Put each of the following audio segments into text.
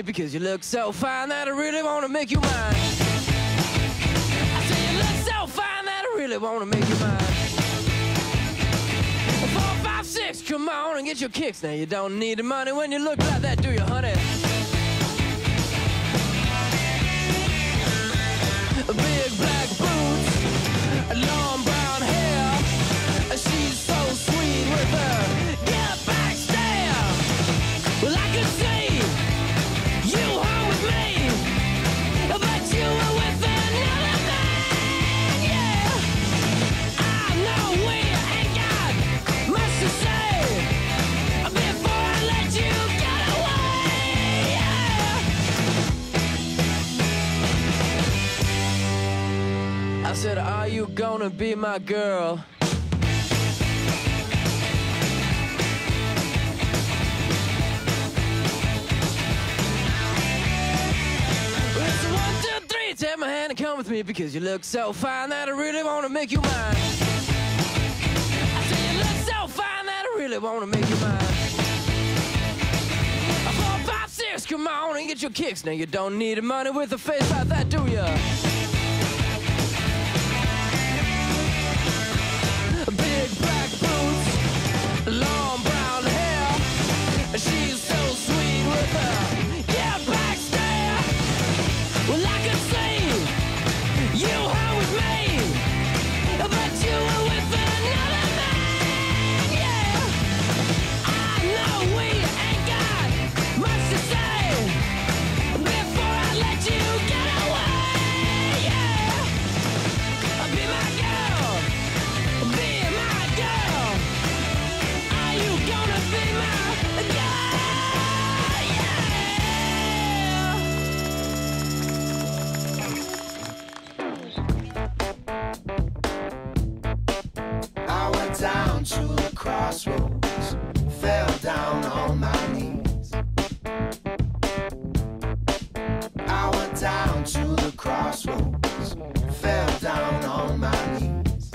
because you look so fine that I really want to make you mine. I say you look so fine that I really want to make you mine. 4, 5, 6, come on and get your kicks. Now you don't need the money when you look like that, do you, honey? Big black boots, long brown hair. She's so sweet with her get back stare. Well, I could see you home with me, but you were with another man. Yeah, I know we ain't got much to say before I let you get away. Yeah. I said, are you gonna be my girl? Take my hand and come with me because you look so fine that I really want to make you mine. I say you look so fine that I really want to make you mine. 4, 5, 6, come on and get your kicks. Now you don't need the money with a face like that, do ya? Big black boots, long brown hair. She's so sweet with her get back stare. Well, I could see you home with me, but you were with another man. Yeah, I know we ain't got much to say before I let you get away. Yeah, be my girl, be my girl. Are you gonna be my girl? Down to the crossroads, fell down on my knees. I went down to the crossroads, fell down on my knees.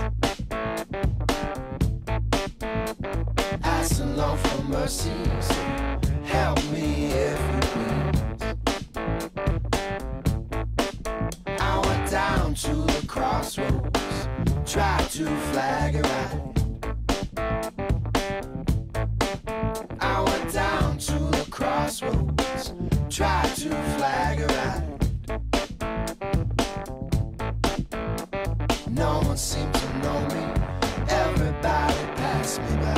Asking Lord for mercy, so help me if you please. I went down to the crossroads, tried to flag it right. Crossroads, try to flag a ride. No one seemed to know me, everybody passed me by.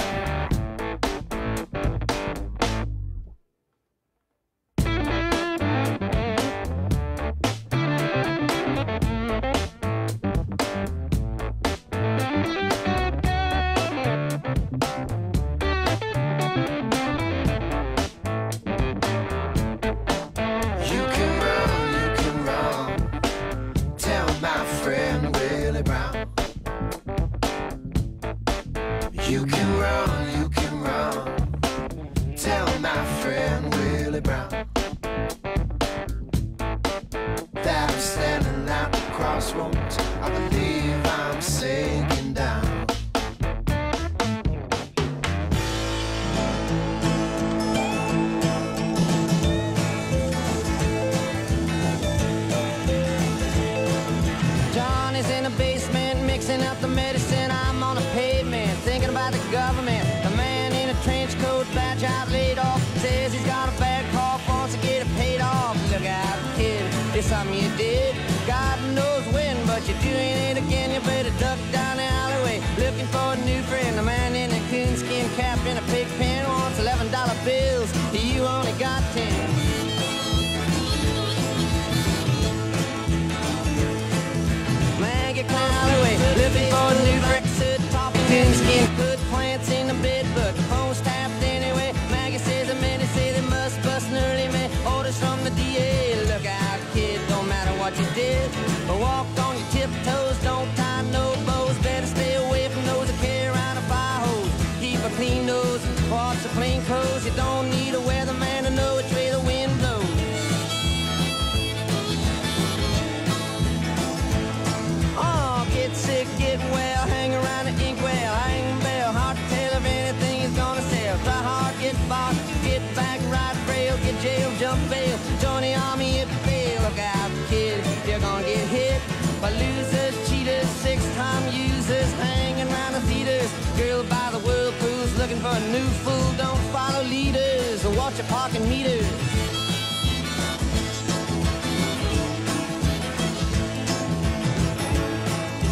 Something you did, God knows when, but you're doing it again. You better duck down the alleyway, looking for a new friend. A man in a coonskin cap and a pig pen wants $11 bills. You only got 10. Man, get clown alleyway, looking for a new friend. Top coonskin, put plants in the bed, but the phone's tapped anyway. Maggie says the men say they must bust an early man. Orders from the DA, look out, kid, don't matter what you did. But walk on your tiptoes, don't tie no bows. Better stay away from those that carry around a fire hose. Keep a clean nose, wash your clean clothes. You don't need a weatherman to know which way the wind blows. Oh, get sick, get well, hang around the inkwell, hang bell, hard to tell if anything is gonna sell. Try hard, get bought, get back, right rail, get jail, jump bail. new fool don't follow leaders or watch your parking meters.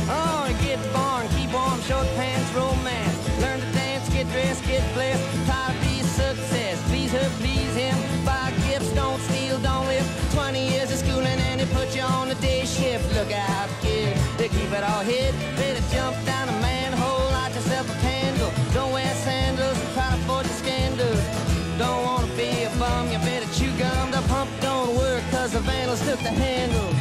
Oh, get born, keep warm, short pants, romance. Learn to dance, get dressed, get blessed. Try to be success, please her, please him. Buy gifts, don't steal, don't live. 20 years of schooling and they put you on the day shift. Look out, kid, they keep it all hid. Better jump down a manhole, light yourself a candle. Don't wear sandals and try to avoid the scandals. Don't want to be a bum, you better chew gum. The pump don't work cause the vandals took the handle.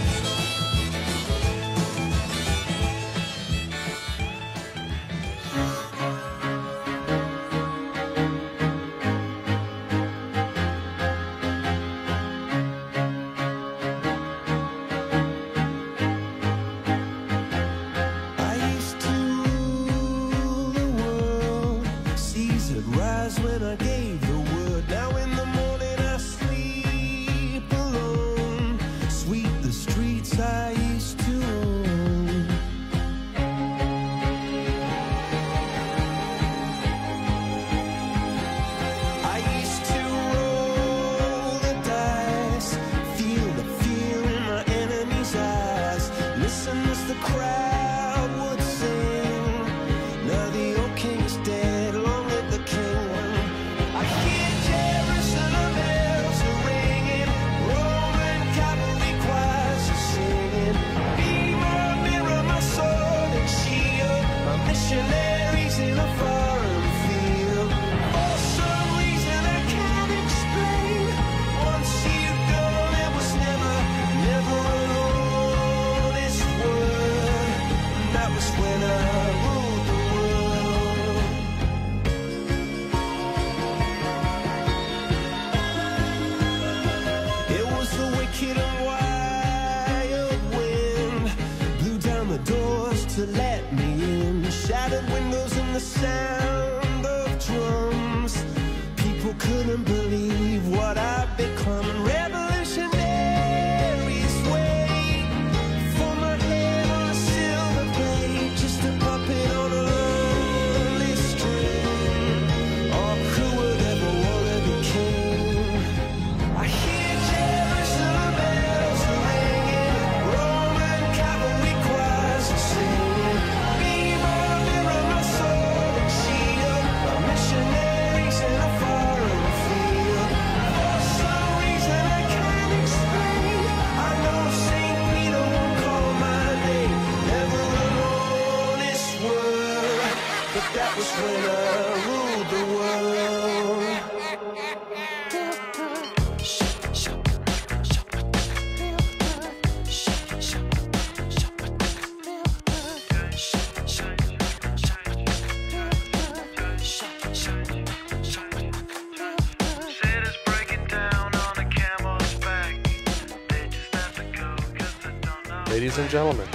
Ladies and gentlemen,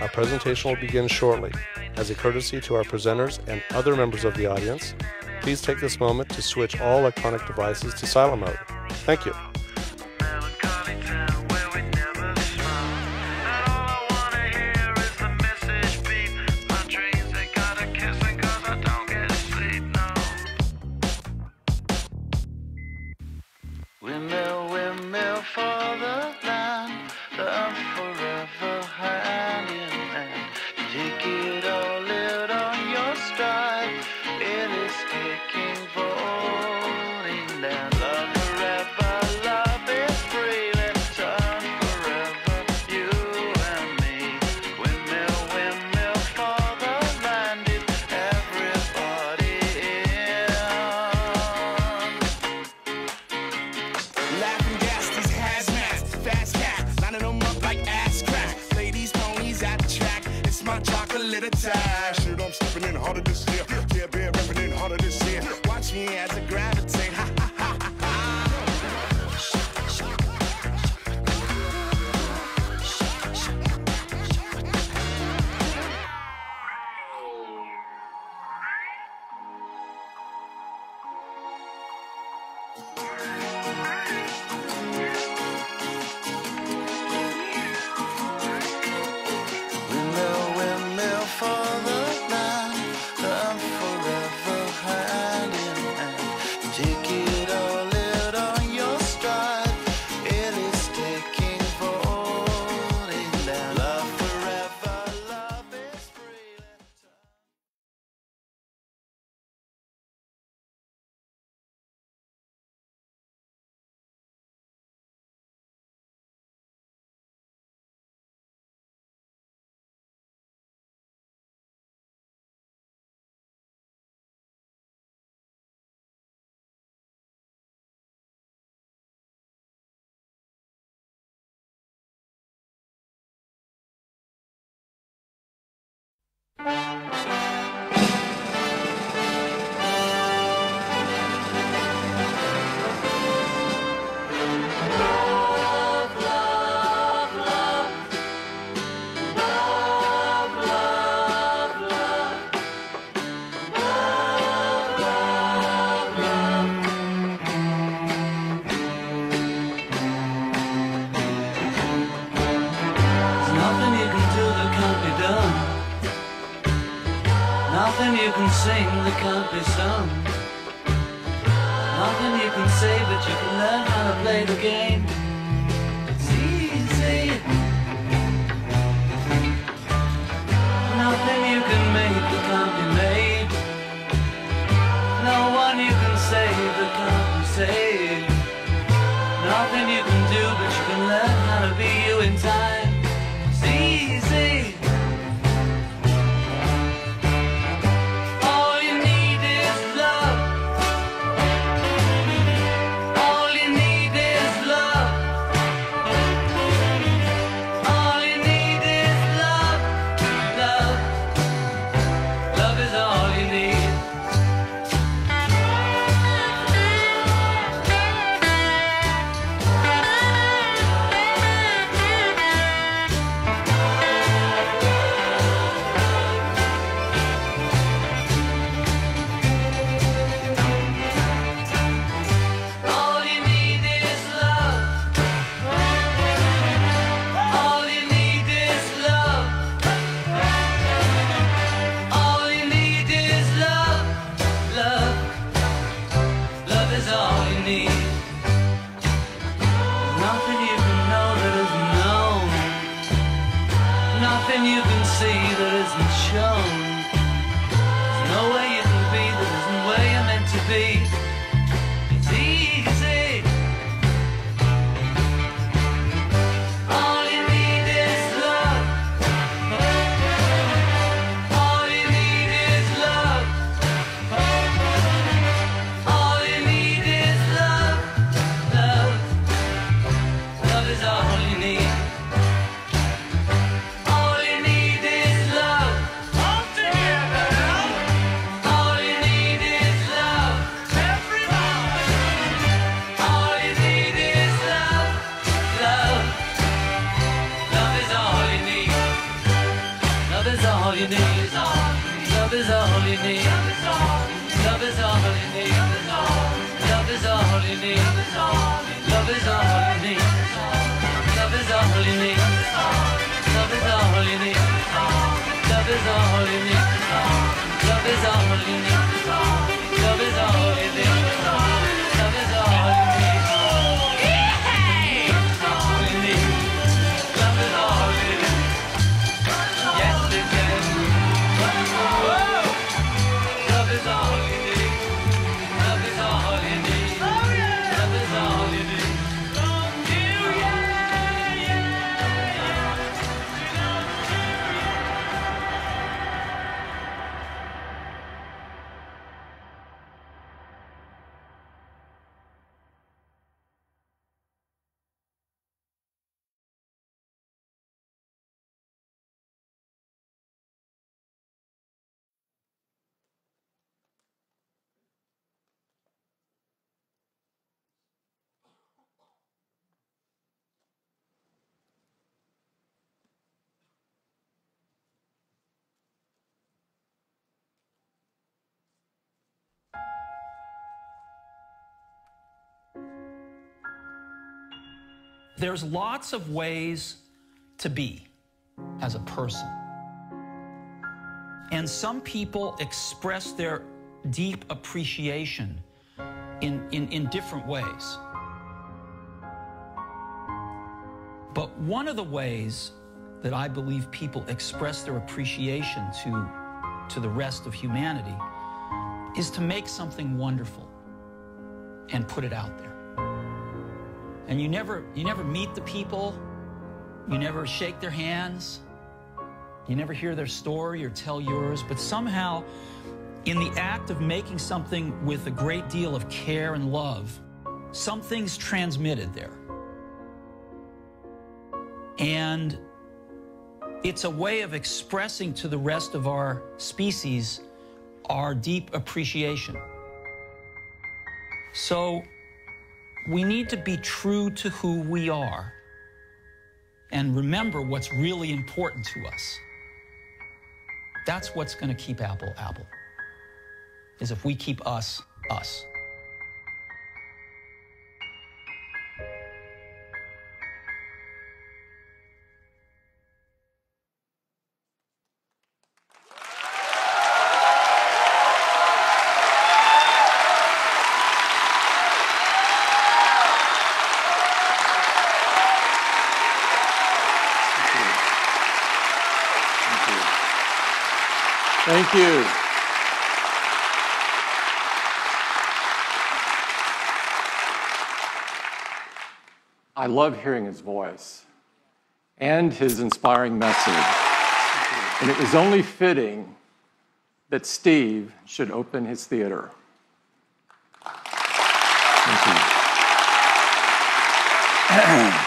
our presentation will begin shortly. As a courtesy to our presenters and other members of the audience, please take this moment to switch all electronic devices to silent mode. Thank you. Windmill, windmill for the land, and forever Nothing you can sing that can't be sung. Nothing you can say, but you can learn how to play the game. It's easy. Nothing you can make that can't be made. No one you can save that can't be saved. Nothing you can do, but you can learn how to be you in time. It's easy. There's lots of ways to be as a person. And some people express their deep appreciation in different ways. But one of the ways that I believe people express their appreciation to the rest of humanity is to make something wonderful and put it out there. And you never meet the people, you never shake their hands, you never hear their story or tell yours, but somehow in the act of making something with a great deal of care and love, something's transmitted there. And It's a way of expressing to the rest of our species our deep appreciation. So we need to be true to who we are and remember what's really important to us. That's what's going to keep Apple, Apple, is if we keep us, us. Thank you. I love hearing his voice and his inspiring message. And it was only fitting that Steve should open his theater. Thank you.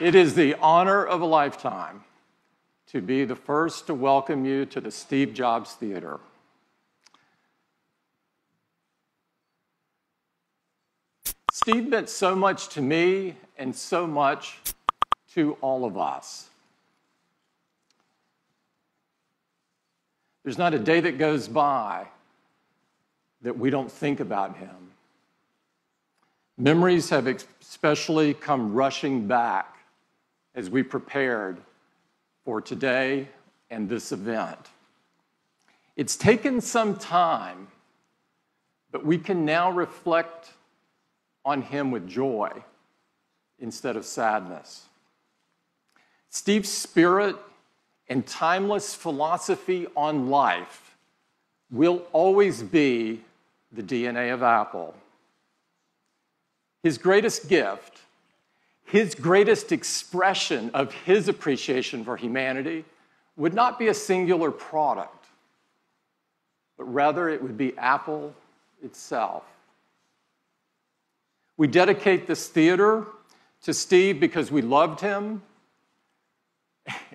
It is the honor of a lifetime to be the first to welcome you to the Steve Jobs Theater. Steve meant so much to me and so much to all of us. There's not a day that goes by that we don't think about him. Memories have especially come rushing back as we prepared for today and this event. It's taken some time, but we can now reflect on him with joy instead of sadness. Steve's spirit and timeless philosophy on life will always be the DNA of Apple. His greatest gift, his greatest expression of his appreciation for humanity would not be a singular product, but rather it would be Apple itself. We dedicate this theater to Steve because we loved him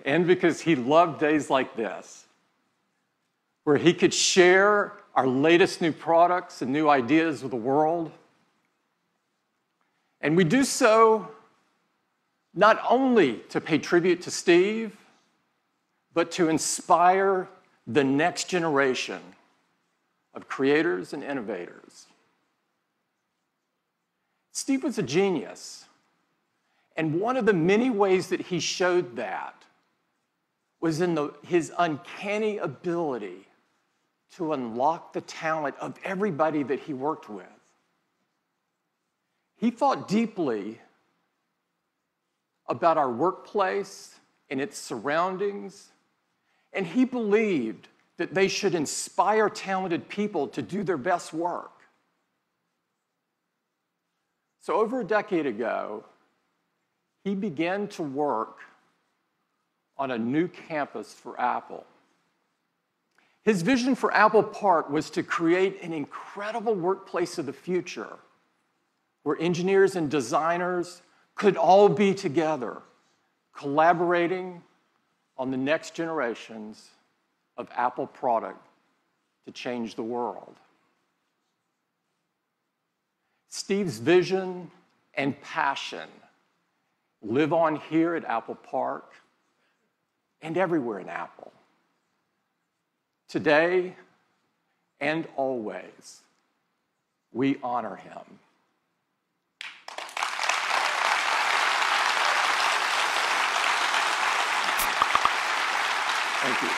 and because he loved days like this, where he could share our latest new products and new ideas with the world. And we do so not only to pay tribute to Steve, but to inspire the next generation of creators and innovators. Steve was a genius, and one of the many ways that he showed that was in his uncanny ability to unlock the talent of everybody that he worked with. He thought deeply about our workplace and its surroundings, and he believed that they should inspire talented people to do their best work. So over a decade ago, he began to work on a new campus for Apple. His vision for Apple Park was to create an incredible workplace of the future where engineers and designers could all be together, collaborating on the next generations of Apple product to change the world. Steve's vision and passion live on here at Apple Park and everywhere in Apple. Today and always, we honor him. Thank you.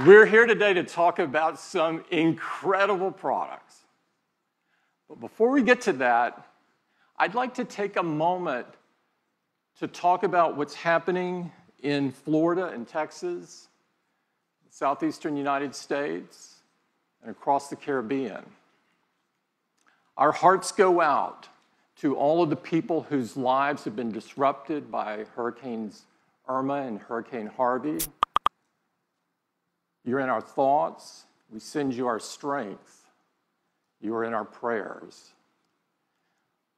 We're here today to talk about some incredible products. But before we get to that, I'd like to take a moment to talk about what's happening in Florida and Texas, southeastern United States, and across the Caribbean. Our hearts go out to all of the people whose lives have been disrupted by Hurricanes Irma and Hurricane Harvey. You're in our thoughts. We send you our strength. You are in our prayers.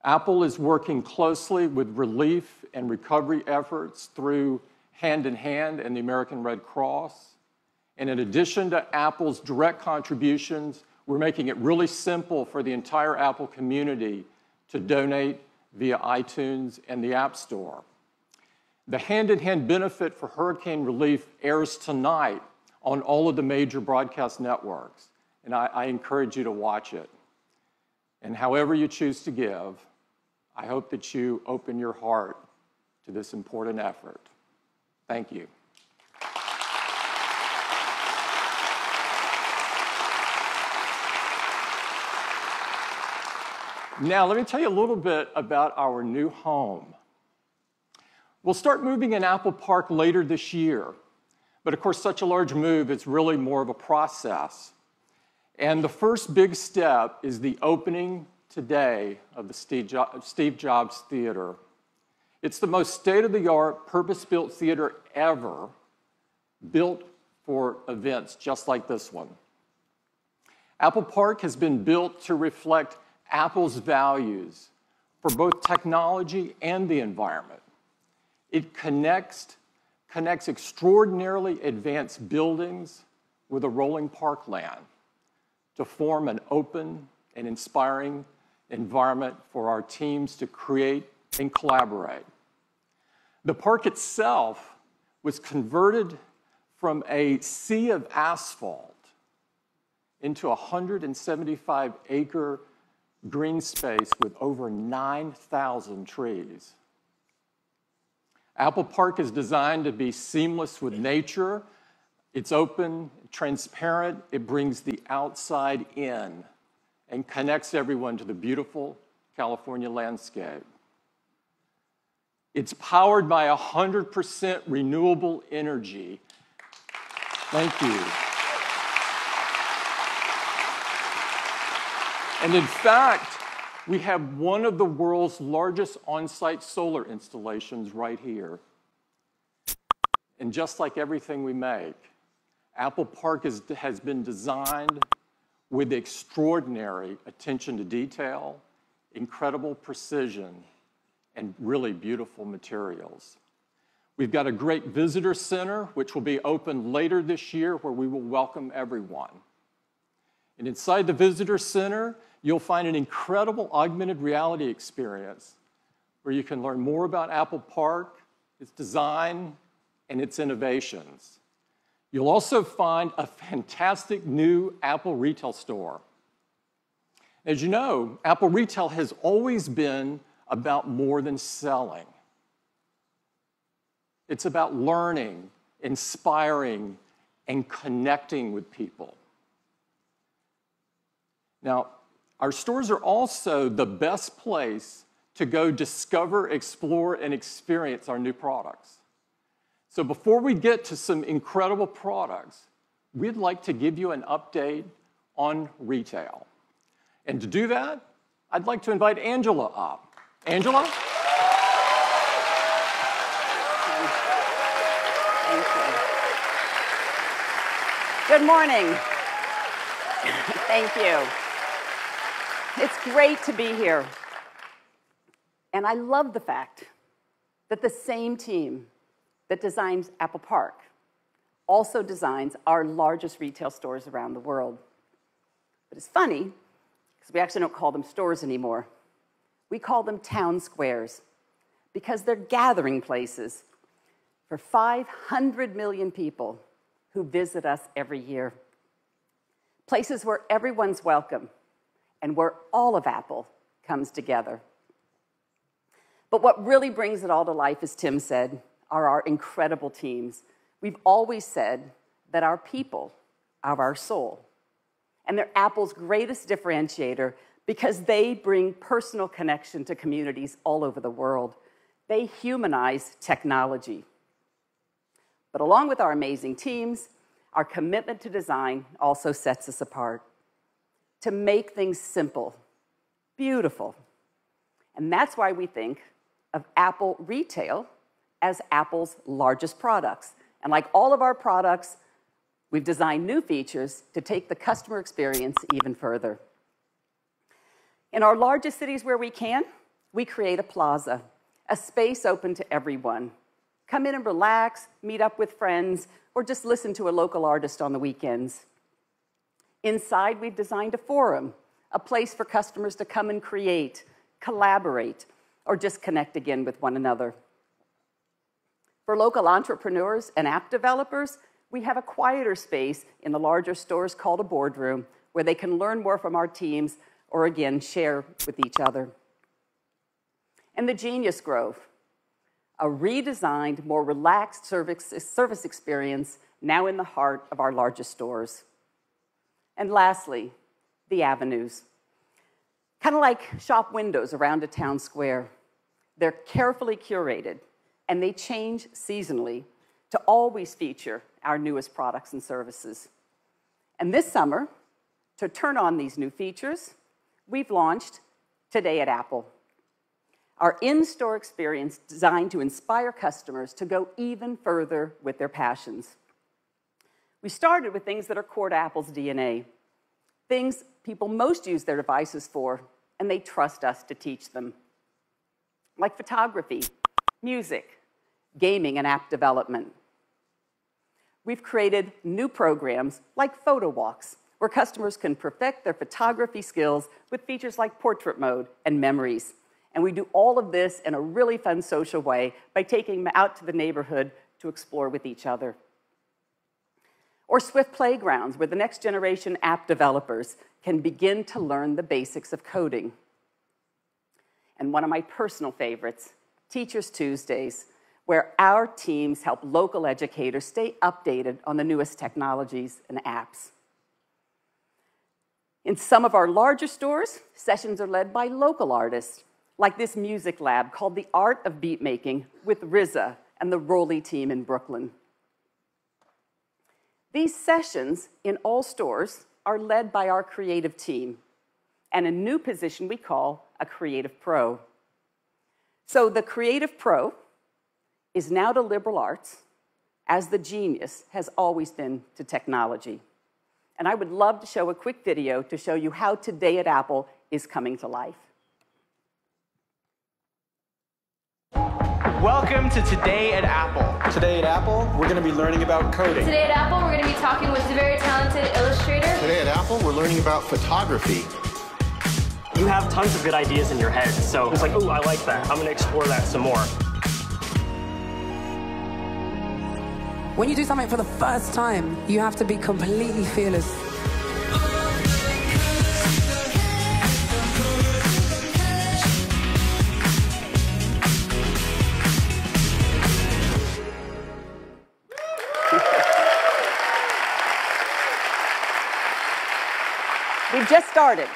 Apple is working closely with relief and recovery efforts through Hand in Hand and the American Red Cross. And in addition to Apple's direct contributions, we're making it really simple for the entire Apple community to donate via iTunes and the App Store. The Hand in Hand benefit for hurricane relief airs tonight on all of the major broadcast networks, and I encourage you to watch it. And however you choose to give, I hope that you open your heart to this important effort. Thank you. Now, let me tell you a little bit about our new home. We'll start moving in Apple Park later this year, but of course, such a large move, it's really more of a process. And the first big step is the opening today of the Steve Jobs Theater. It's the most state-of-the-art, purpose-built theater ever, built for events just like this one. Apple Park has been built to reflect Apple's values for both technology and the environment. It connects extraordinarily advanced buildings with a rolling parkland to form an open and inspiring environment for our teams to create and collaborate. The park itself was converted from a sea of asphalt into a 175-acre green space with over 9,000 trees. Apple Park is designed to be seamless with nature. It's open, transparent. It brings the outside in and connects everyone to the beautiful California landscape. It's powered by 100% renewable energy. Thank you. And in fact, we have one of the world's largest on-site solar installations right here. And just like everything we make, Apple Park has been designed with extraordinary attention to detail, incredible precision, and really beautiful materials. We've got a great visitor center, which will be open later this year, where we will welcome everyone. And inside the visitor center, you'll find an incredible augmented reality experience where you can learn more about Apple Park, its design, and its innovations. You'll also find a fantastic new Apple retail store. As you know, Apple Retail has always been about more than selling. It's about learning, inspiring, and connecting with people. Now, our stores are also the best place to go discover, explore, and experience our new products. So before we get to some incredible products, we'd like to give you an update on retail. And to do that, I'd like to invite Angela up. Angela? Thank you. Good morning. Thank you. It's great to be here. And I love the fact that the same team that designs Apple Park also designs our largest retail stores around the world. But it's funny, because we actually don't call them stores anymore. We call them town squares, because they're gathering places for 500 million people who visit us every year. Places where everyone's welcome and where all of Apple comes together. But what really brings it all to life, as Tim said, are our incredible teams. We've always said that our people are our soul. And they're Apple's greatest differentiator because they bring personal connection to communities all over the world. They humanize technology. But along with our amazing teams, our commitment to design also sets us apart. To make things simple, beautiful, And that's why we think of Apple Retail as Apple's largest products. And like all of our products, we've designed new features to take the customer experience even further. In our largest cities where we can, we create a plaza, a space open to everyone. Come in and relax, meet up with friends, or just listen to a local artist on the weekends. Inside, we've designed a forum, a place for customers to come and create, collaborate, or just connect again with one another. For local entrepreneurs and app developers, we have a quieter space in the larger stores called a boardroom, where they can learn more from our teams or, again, share with each other. And the Genius Grove, a redesigned, more relaxed service experience now in the heart of our largest stores. And lastly, the avenues. Kind of like shop windows around a town square. They're carefully curated, and they change seasonally to always feature our newest products and services. And this summer, to turn on these new features, we've launched Today at Apple, our in-store experience designed to inspire customers to go even further with their passions. We started with things that are core to Apple's DNA, things people most use their devices for, and they trust us to teach them, like photography, music, gaming, and app development. We've created new programs like photo walks, where customers can perfect their photography skills with features like portrait mode and memories. And we do all of this in a really fun social way by taking them out to the neighborhood to explore with each other. Or Swift Playgrounds, where the next generation app developers can begin to learn the basics of coding. And one of my personal favorites, Teachers Tuesdays, where our teams help local educators stay updated on the newest technologies and apps. In some of our larger stores, sessions are led by local artists, like this music lab called The Art of Beatmaking with RZA and the Rolly team in Brooklyn. These sessions in all stores are led by our creative team and a new position we call a creative pro. So the creative pro is now to liberal arts as the genius has always been to technology. And I would love to show a quick video to show you how Today at Apple is coming to life. Welcome to Today at Apple. Today at Apple, we're going to be learning about coding. Today at Apple, we're going to be talking with a very talented illustrator. Today at Apple, we're learning about photography. You have tons of good ideas in your head, so it's like, oh, I like that. I'm going to explore that some more. When you do something for the first time, you have to be completely fearless. We've just started.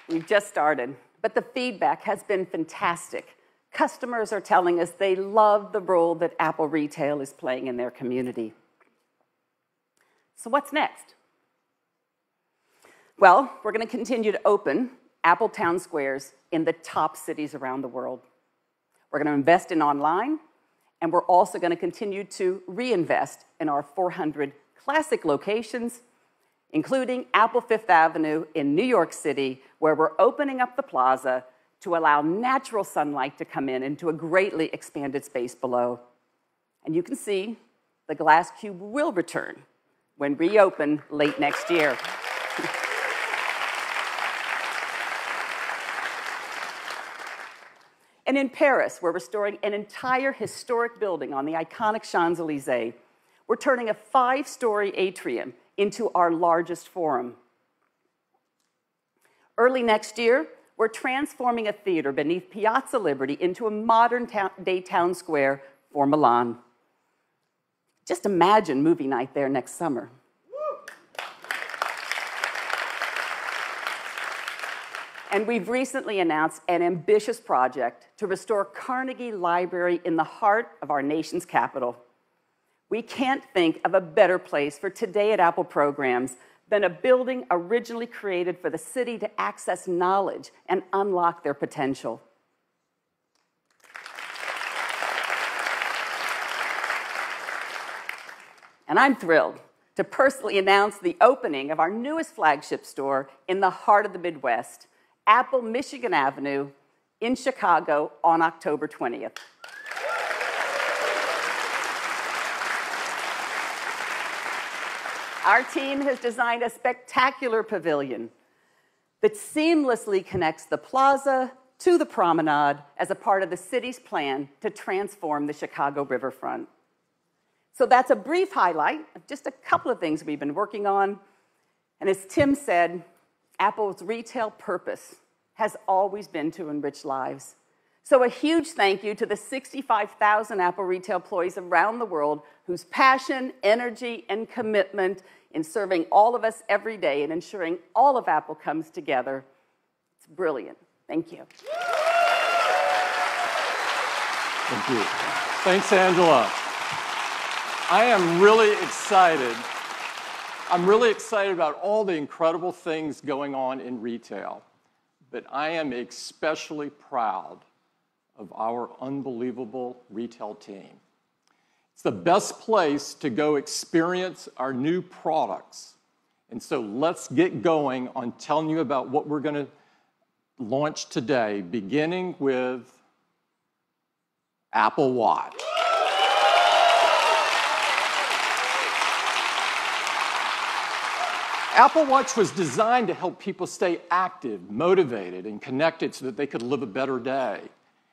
We've just started, but the feedback has been fantastic. Customers are telling us they love the role that Apple Retail is playing in their community. So what's next? Well, we're going to continue to open Apple Town Squares in the top cities around the world. We're going to invest in online, and we're also going to continue to reinvest in our 400 classic locations, including Apple Fifth Avenue in New York City, where we're opening up the plaza to allow natural sunlight to come in into a greatly expanded space below. And you can see the glass cube will return when reopened late next year. And in Paris, we're restoring an entire historic building on the iconic Champs-Élysées. We're turning a 5-story atrium into our largest forum. Early next year, we're transforming a theater beneath Piazza Liberty into a modern-day town square for Milan. Just imagine movie night there next summer. And we've recently announced an ambitious project to restore Carnegie Library in the heart of our nation's capital. We can't think of a better place for Today at Apple programs than a building originally created for the city to access knowledge and unlock their potential. And I'm thrilled to personally announce the opening of our newest flagship store in the heart of the Midwest, Apple Michigan Avenue in Chicago on October 20th. Our team has designed a spectacular pavilion that seamlessly connects the plaza to the promenade as a part of the city's plan to transform the Chicago riverfront. So that's a brief highlight of just a couple of things we've been working on. And as Tim said, Apple's retail purpose has always been to enrich lives. So a huge thank you to the 65,000 Apple retail employees around the world whose passion, energy, and commitment in serving all of us every day and ensuring all of Apple comes together. It's brilliant. Thank you. Thank you. Thanks, Angela. I am really excited. I'm really excited about all the incredible things going on in retail, but I am especially proud of our unbelievable retail team. It's the best place to go experience our new products. And so let's get going on telling you about what we're going to launch today, beginning with Apple Watch. Apple Watch was designed to help people stay active, motivated, and connected so that they could live a better day.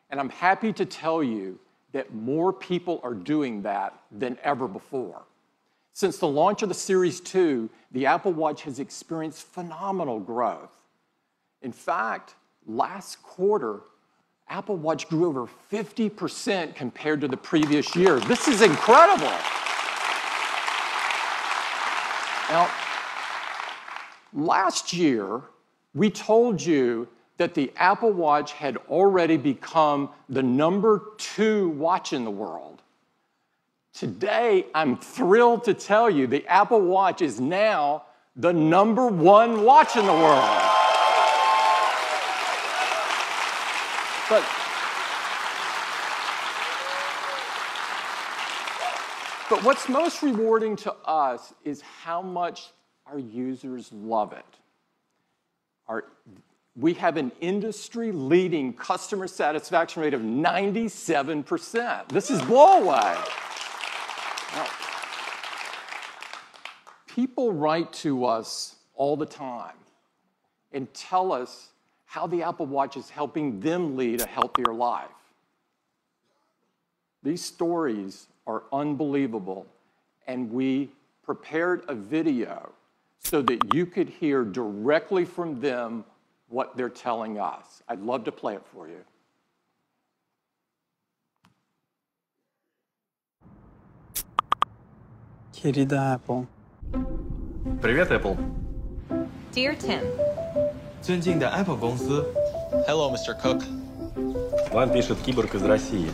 And I'm happy to tell you that more people are doing that than ever before. Since the launch of the Series 2, the Apple Watch has experienced phenomenal growth. In fact, last quarter, Apple Watch grew over 50% compared to the previous year. This is incredible. Now, last year, we told you that the Apple Watch had already become the #2 watch in the world. Today, I'm thrilled to tell you the Apple Watch is now the #1 watch in the world. But what's most rewarding to us is how much our users love it. We have an industry-leading customer satisfaction rate of 97%. This is blow away. Now, people write to us all the time and tell us how the Apple Watch is helping them lead a healthier life. These stories are unbelievable, and we prepared a video so that you could hear directly from them what they're telling us. I'd love to play it for you. Querida Apple. Привет, Apple. Dear Tim. 尊敬的 Apple 公司。Hello, Mr. Cook. Вам пишет киборг из России.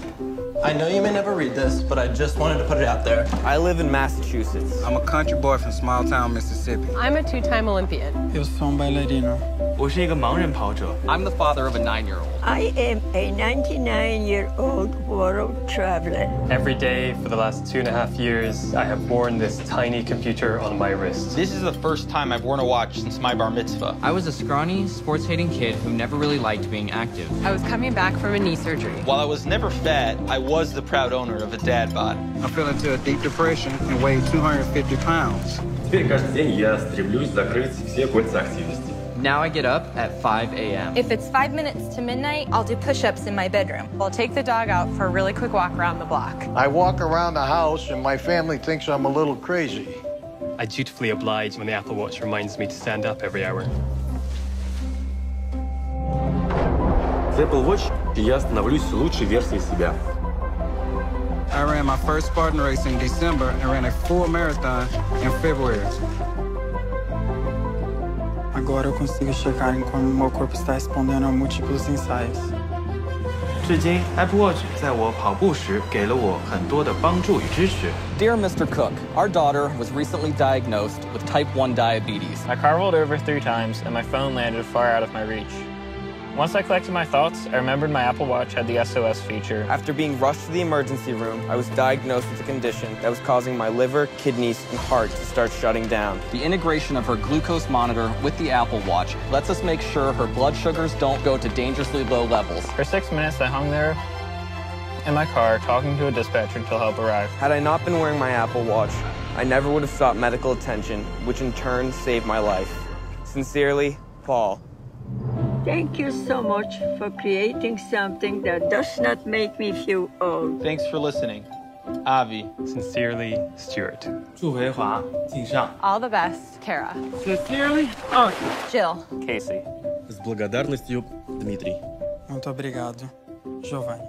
I know you may never read this, but I just wanted to put it out there. I live in Massachusetts. I'm a country boy from small town Mississippi. I'm a two-time Olympian. Eu sou bailarino. 我是一个盲人跑者。I'm the father of a 9-year-old. I am a 99-year-old world traveler. Every day for the last 2.5 years, I have worn this tiny computer on my wrist. This is the first time I've worn a watch since my bar mitzvah. I was a scrawny, sports-hating kid who never really liked being active. I was coming back from a knee surgery. While I was never fat, I was the proud owner of a dad bod. I fell into a deep depression and weighed 250 pounds. Теперь каждый день я стремлюсь закрыть все кольца активности. Now I get up at 5 a.m. If it's 5 minutes to midnight, I'll do push-ups in my bedroom. I'll take the dog out for a really quick walk around the block. I walk around the house and my family thinks I'm a little crazy. I dutifully oblige when the Apple Watch reminds me to stand up every hour. С Apple Watch я становлюсь лучшей версией себя. I ran my first Spartan race in December and ran a full marathon in February. Agora eu consigo checar em como meu corpo está respondendo a múltiplos ensaios. 至今 Apple Watch 在我跑步时给了我很多的帮助与支持。 Dear Mr. Cook, our daughter was recently diagnosed with type 1 diabetes. My car rolled over 3 times and my phone landed far out of my reach. Once I collected my thoughts, I remembered my Apple Watch had the SOS feature. After being rushed to the emergency room, I was diagnosed with a condition that was causing my liver, kidneys, and heart to start shutting down. The integration of her glucose monitor with the Apple Watch lets us make sure her blood sugars don't go to dangerously low levels. For 6 minutes, I hung there in my car talking to a dispatcher until help arrived. Had I not been wearing my Apple Watch, I never would have sought medical attention, which in turn saved my life. Sincerely, Paul. Thank you so much for creating something that does not make me feel old. Thanks for listening. Avi. Sincerely, Stuart. 祝维华敬上。 All the best, Kara. Sincerely, Jill. Casey. С благодарностью, Дмитрий. Muito obrigado, Giovanni.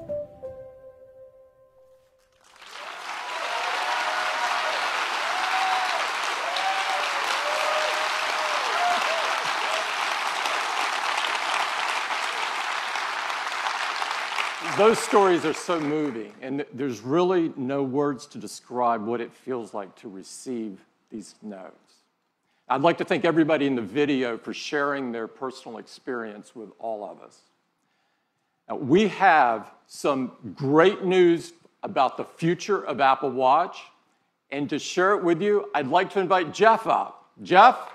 Those stories are so moving, and there's really no words to describe what it feels like to receive these notes. I'd like to thank everybody in the video for sharing their personal experience with all of us. Now, we have some great news about the future of Apple Watch, and to share it with you, I'd like to invite Jeff up. Jeff?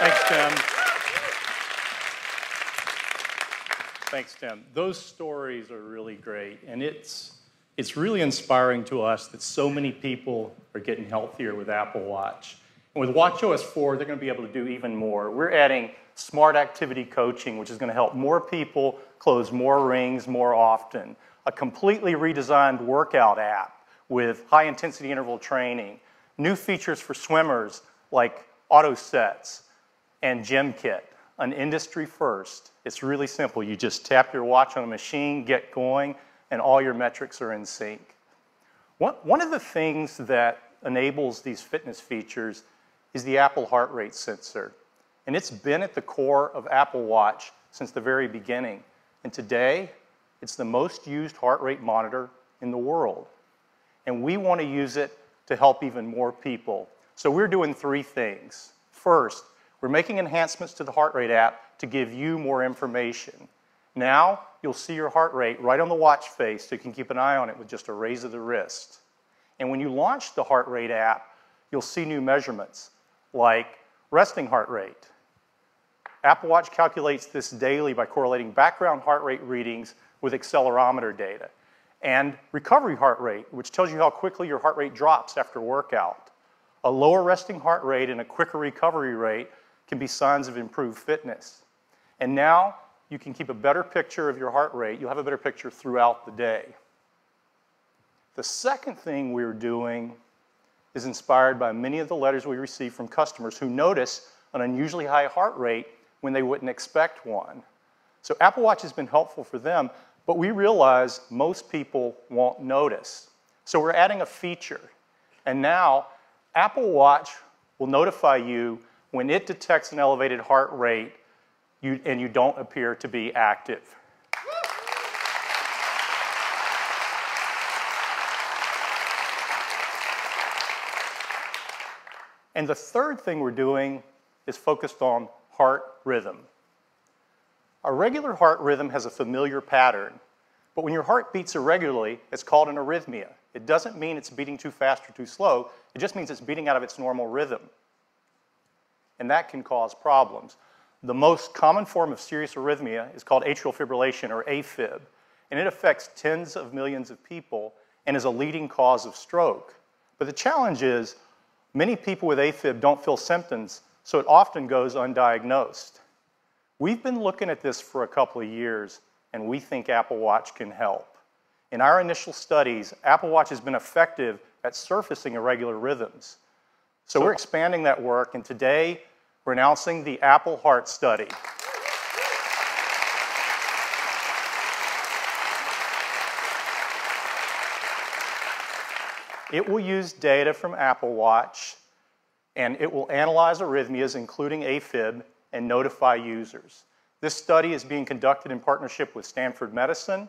Thanks, Tim. Thanks, Tim. Those stories are really great, and it's really inspiring to us that so many people are getting healthier with Apple Watch. And with watchOS 4, they're going to be able to do even more. We're adding smart activity coaching, which is going to help more people close more rings more often. A completely redesigned workout app with high-intensity interval training. New features for swimmers like auto sets and Gym Kit, an industry first. It's really simple. You just tap your watch on a machine, get going, and all your metrics are in sync. One of the things that enables these fitness features is the Apple heart rate sensor. And it's been at the core of Apple Watch since the very beginning. And today, it's the most used heart rate monitor in the world. And we want to use it to help even more people. So we're doing 3 things. First, we're making enhancements to the Heartrate app to give you more information. Now, you'll see your heart rate right on the watch face, so you can keep an eye on it with just a raise of the wrist. And when you launch the Heartrate app, you'll see new measurements, like resting heart rate. Apple Watch calculates this daily by correlating background heart rate readings with accelerometer data. And recovery heart rate, which tells you how quickly your heart rate drops after workout. A lower resting heart rate and a quicker recovery rate can be signs of improved fitness. And now you can keep a better picture of your heart rate. You'll have a better picture throughout the day. The second thing we're doing is inspired by many of the letters we receive from customers who notice an unusually high heart rate when they wouldn't expect one. So Apple Watch has been helpful for them, but we realize most people won't notice. So we're adding a feature. And now Apple Watch will notify you when it detects an elevated heart rate and you don't appear to be active. And the third thing we're doing is focused on heart rhythm. A regular heart rhythm has a familiar pattern, but when your heart beats irregularly, it's called an arrhythmia. It doesn't mean it's beating too fast or too slow. It just means it's beating out of its normal rhythm. And that can cause problems. The most common form of serious arrhythmia is called atrial fibrillation, or AFib, and it affects tens of millions of people and is a leading cause of stroke. But the challenge is many people with AFib don't feel symptoms, so it often goes undiagnosed. We've been looking at this for a couple of years, and we think Apple Watch can help. In our initial studies, Apple Watch has been effective at surfacing irregular rhythms. So we're expanding that work, and today we're announcing the Apple Heart Study. It will use data from Apple Watch and it will analyze arrhythmias, including AFib, and notify users. This study is being conducted in partnership with Stanford Medicine,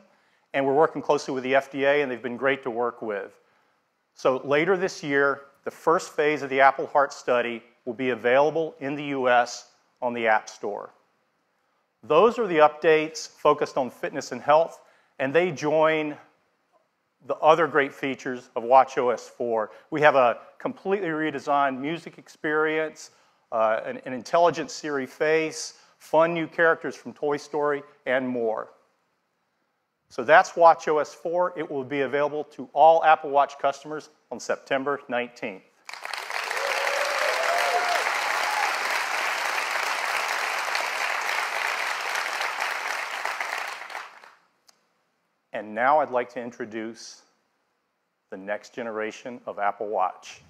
and we're working closely with the FDA, and they've been great to work with. So later this year, the first phase of the Apple Heart study will be available in the US on the App Store. Those are the updates focused on fitness and health, and they join the other great features of watchOS 4. We have a completely redesigned music experience, an intelligent Siri face, fun new characters from Toy Story, and more. So that's watchOS 4. It will be available to all Apple Watch customers on September 19th. And now I'd like to introduce the next generation of Apple Watch.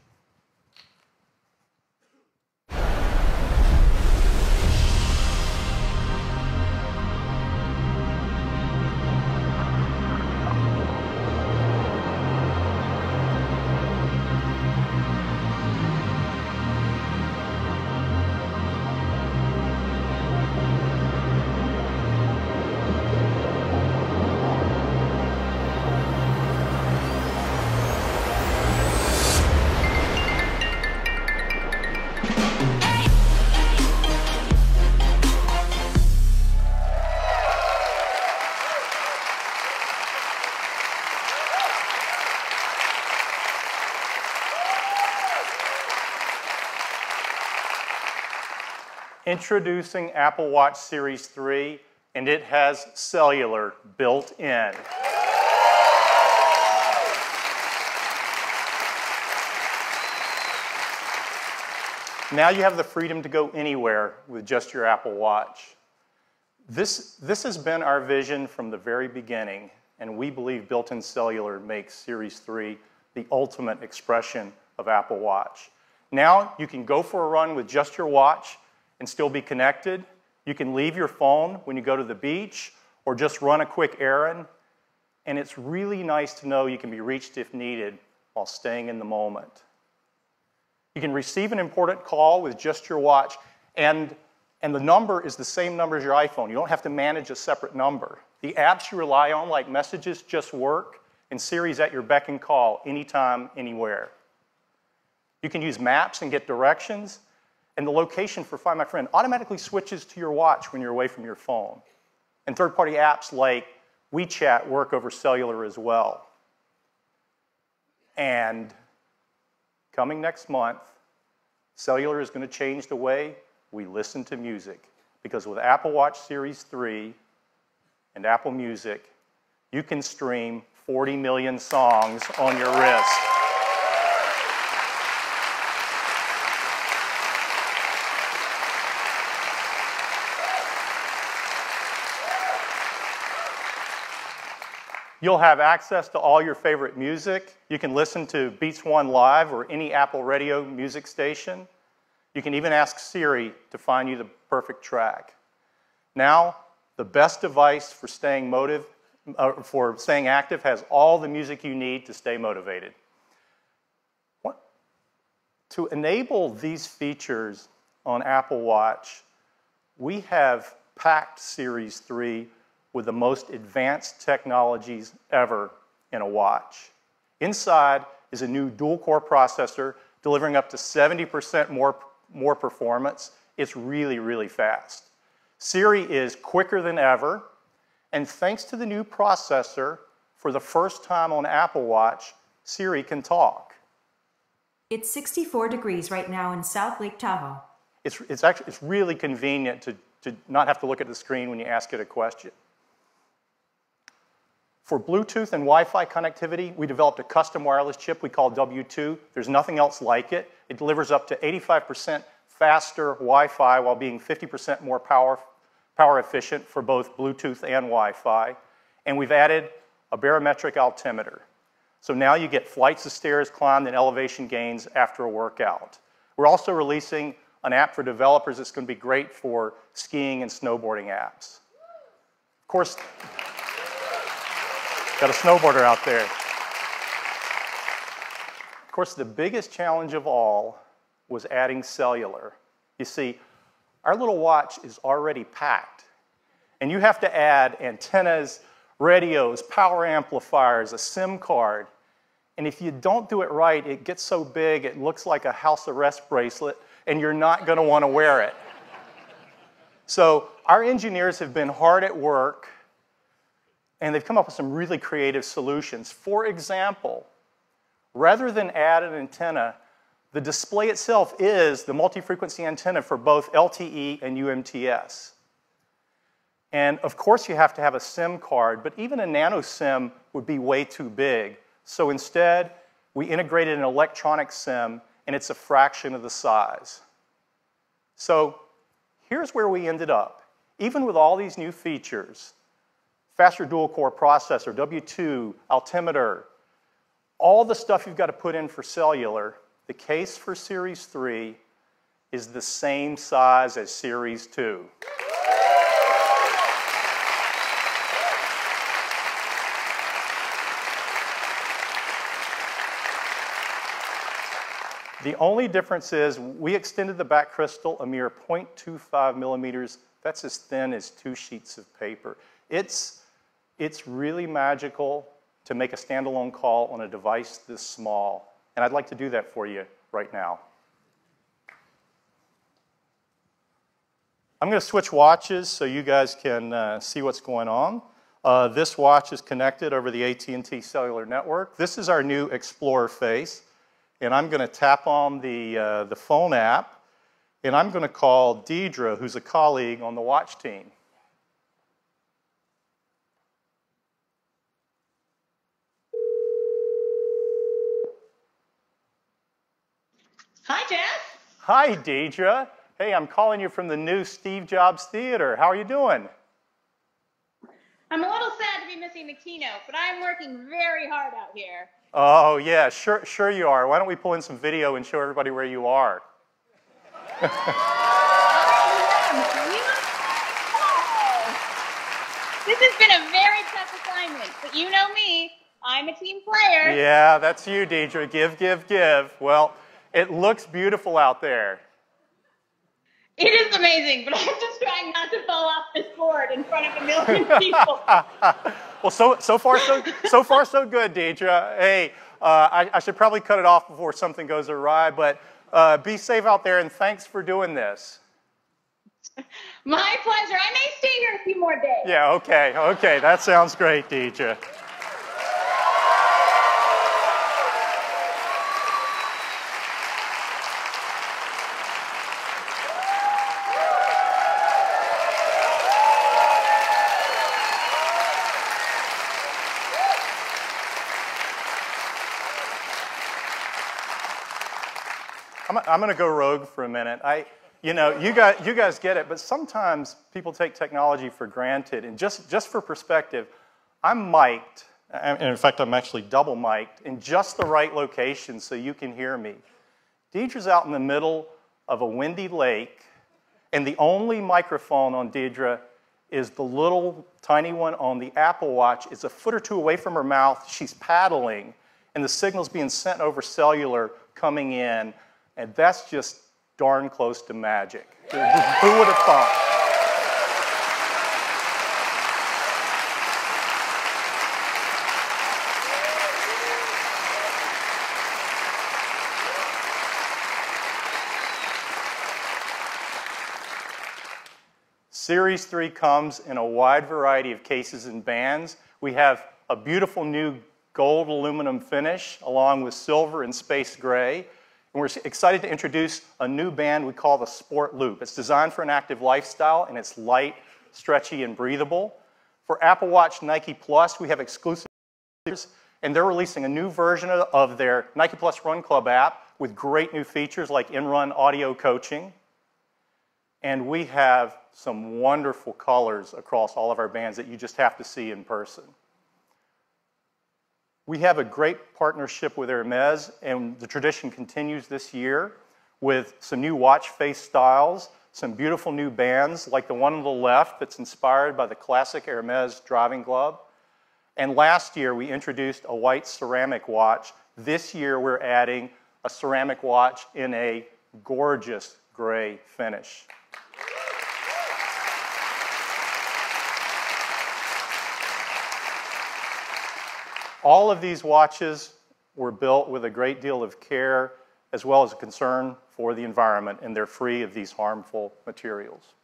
Introducing Apple Watch Series 3, and it has cellular built in. Now you have the freedom to go anywhere with just your Apple Watch. This has been our vision from the very beginning, and we believe built-in cellular makes Series 3 the ultimate expression of Apple Watch. Now you can go for a run with just your watch and still be connected. You can leave your phone when you go to the beach or just run a quick errand. And it's really nice to know you can be reached if needed while staying in the moment. You can receive an important call with just your watch, and the number is the same number as your iPhone. You don't have to manage a separate number. The apps you rely on, like Messages, just work, and Siri's at your beck and call anytime, anywhere. You can use maps and get directions, and the location for Find My Friend automatically switches to your watch when you're away from your phone. And third-party apps like WeChat work over cellular as well. And coming next month, cellular is going to change the way we listen to music. Because with Apple Watch Series 3 and Apple Music, you can stream 40 million songs on your wrist. You'll have access to all your favorite music. You can listen to Beats One Live or any Apple Radio music station. You can even ask Siri to find you the perfect track. Now, the best device for staying active has all the music you need to stay motivated. To enable these features on Apple Watch, we have packed Series 3 with the most advanced technologies ever in a watch. Inside is a new dual-core processor delivering up to 70% more performance. It's really, really fast. Siri is quicker than ever, and thanks to the new processor, for the first time on Apple Watch, Siri can talk. It's 64 degrees right now in South Lake Tahoe. It's really convenient to not have to look at the screen when you ask it a question. For Bluetooth and Wi-Fi connectivity, we developed a custom wireless chip we call W2. There's nothing else like it. It delivers up to 85% faster Wi-Fi while being 50% more power efficient for both Bluetooth and Wi-Fi. And we've added a barometric altimeter. So now you get flights of stairs climbed and elevation gains after a workout. We're also releasing an app for developers that's going to be great for skiing and snowboarding apps. Of course, got a snowboarder out there. Of course, the biggest challenge of all was adding cellular. You see, our little watch is already packed, and you have to add antennas, radios, power amplifiers, a SIM card, and if you don't do it right, it gets so big it looks like a house arrest bracelet, and you're not going to want to wear it. So our engineers have been hard at work, and they've come up with some really creative solutions. For example, rather than add an antenna, the display itself is the multi-frequency antenna for both LTE and UMTS. And of course you have to have a SIM card, but even a nano SIM would be way too big. So instead, we integrated an electronic SIM, and it's a fraction of the size. So here's where we ended up. Even with all these new features, faster dual-core processor, W2, altimeter, all the stuff you've got to put in for cellular, the case for Series 3 is the same size as Series 2. The only difference is we extended the back crystal a mere 0.25 millimeters. That's as thin as 2 sheets of paper. It's really magical to make a standalone call on a device this small. And I'd like to do that for you right now. I'm going to switch watches so you guys can see what's going on. This watch is connected over the AT&T cellular network. This is our new Explorer face. And I'm going to tap on the phone app, and I'm going to call Deidre, who's a colleague on the watch team. Hi, Jeff. Hi, Deidre. Hey, I'm calling you from the new Steve Jobs Theater. How are you doing? I'm a little sad to be missing the keynote, but I'm working very hard out here. Oh, yeah, sure you are. Why don't we pull in some video and show everybody where you are? This has been a very tough assignment, but you know me. I'm a team player. Yeah, that's you, Deidre. Give. Well, it looks beautiful out there. It is amazing, but I'm just trying not to fall off this board in front of a million people. Well, so far so good, Deidre. Hey, I should probably cut it off before something goes awry, but be safe out there, and thanks for doing this. My pleasure. I may stay here a few more days. Yeah, okay. That sounds great, Deidre. I'm going to go rogue for a minute. You guys get it, but sometimes people take technology for granted. And just for perspective, I'm mic'd, and in fact, I'm actually double mic'd in just the right location so you can hear me. Deidre's out in the middle of a windy lake, and the only microphone on Deidre is the little tiny one on the Apple Watch. It's a foot or two away from her mouth. She's paddling, and the signal's being sent over cellular coming in. And that's just darn close to magic. Who would have thought? Series 3 comes in a wide variety of cases and bands. We have a beautiful new gold aluminum finish along with silver and space gray. And we're excited to introduce a new band we call the Sport Loop. It's designed for an active lifestyle, and it's light, stretchy, and breathable. For Apple Watch Nike Plus, we have exclusive features, and they're releasing a new version of their Nike Plus Run Club app with great new features like in-run audio coaching. And we have some wonderful colors across all of our bands that you just have to see in person. We have a great partnership with Hermes, and the tradition continues this year with some new watch face styles, some beautiful new bands like the one on the left that's inspired by the classic Hermes driving glove. And last year we introduced a white ceramic watch. This year we're adding a ceramic watch in a gorgeous gray finish. All of these watches were built with a great deal of care as well as a concern for the environment, and they're free of these harmful materials.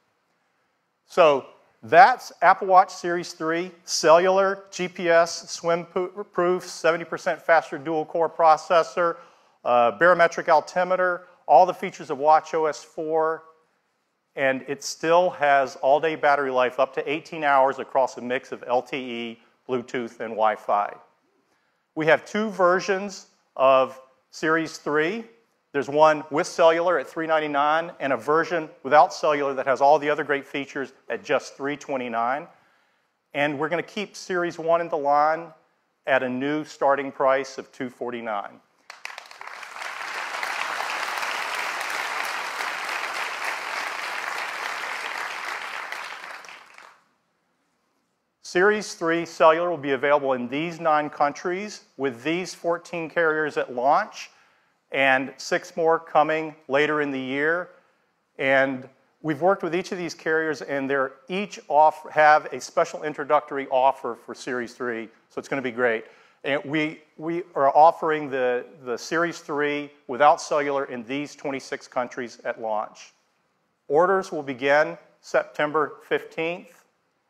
So that's Apple Watch Series 3, cellular, GPS, swim-proof, 70% faster dual-core processor, barometric altimeter, all the features of watchOS 4, and it still has all-day battery life up to 18 hours across a mix of LTE, Bluetooth, and Wi-Fi. We have two versions of Series 3. There's one with cellular at $399 and a version without cellular that has all the other great features at just $329. And we're going to keep Series 1 in the line at a new starting price of $249. Series 3 cellular will be available in these 9 countries with these 14 carriers at launch, and 6 more coming later in the year. And we've worked with each of these carriers, and they're each have a special introductory offer for Series 3, so it's going to be great. And we are offering the Series 3 without cellular in these 26 countries at launch. Orders will begin September 15th,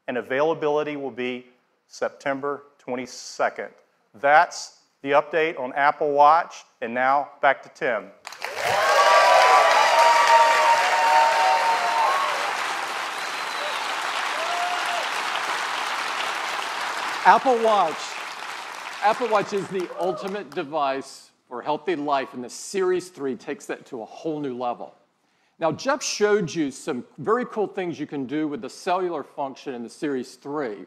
and availability will be September 22nd. That's the update on Apple Watch, and now back to Tim. Apple Watch is the ultimate device for healthy life, and the Series 3 takes that to a whole new level. Now, Jeff showed you some very cool things you can do with the cellular function in the Series 3,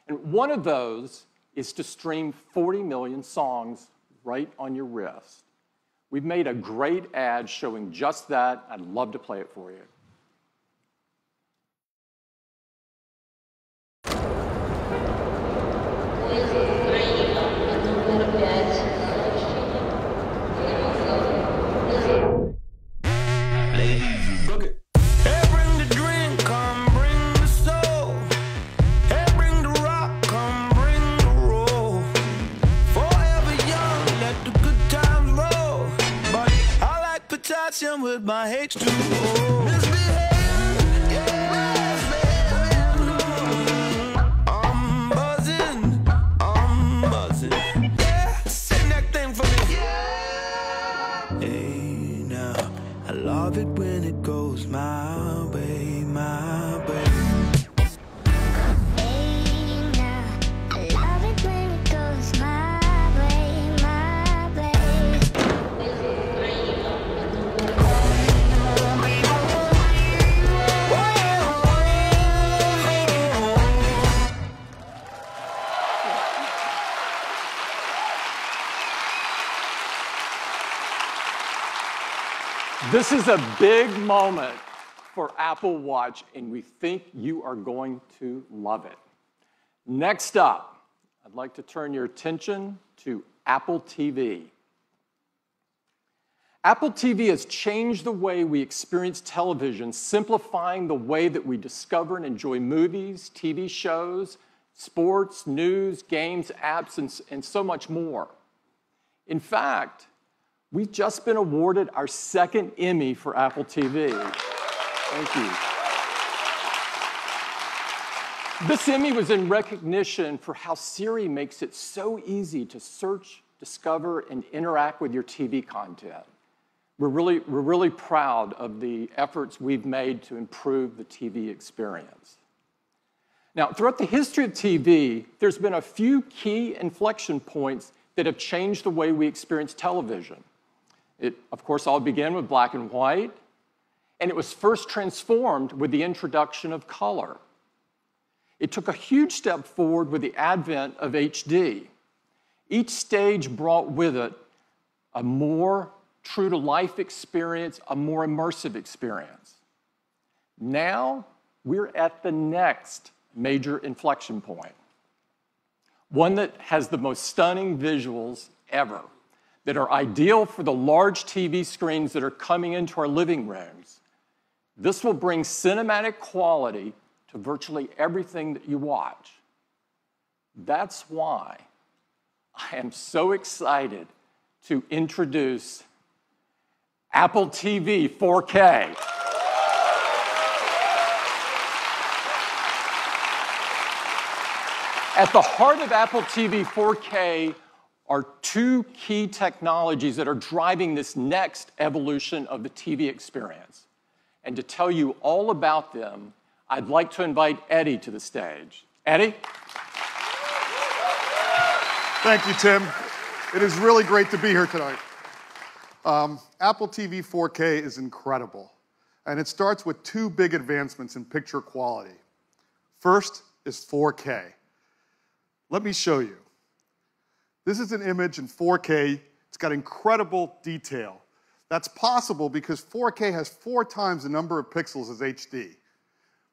and one of those is to stream 40 million songs right on your wrist. We've made a great ad showing just that. I'd love to play it for you. With my H2O. I'm buzzing. Yeah, sing that thing for me. Hey, now, I love it when it goes my way, my way. This is a big moment for Apple Watch, and we think you are going to love it. Next up, I'd like to turn your attention to Apple TV. Apple TV has changed the way we experience television, simplifying the way that we discover and enjoy movies, TV shows, sports, news, games, apps, and so much more. In fact, we've just been awarded our 2nd Emmy for Apple TV. Thank you. This Emmy was in recognition for how Siri makes it so easy to search, discover, and interact with your TV content. We're really proud of the efforts we've made to improve the TV experience. Now, throughout the history of TV, there's been a few key inflection points that have changed the way we experience television. It, of course, all began with black and white, and it was first transformed with the introduction of color. It took a huge step forward with the advent of HD. Each stage brought with it a more true-to-life experience, a more immersive experience. Now, we're at the next major inflection point, one that has the most stunning visuals ever. that are ideal for the large TV screens that are coming into our living rooms. This will bring cinematic quality to virtually everything that you watch. That's why I am so excited to introduce Apple TV 4K. At the heart of Apple TV 4K are two key technologies that are driving this next evolution of the TV experience. And to tell you all about them, I'd like to invite Eddie to the stage. Eddie? Thank you, Tim. It is really great to be here tonight. Apple TV 4K is incredible, and it starts with two big advancements in picture quality. First is 4K. Let me show you. This is an image in 4K. It's got incredible detail. That's possible because 4K has 4 times the number of pixels as HD.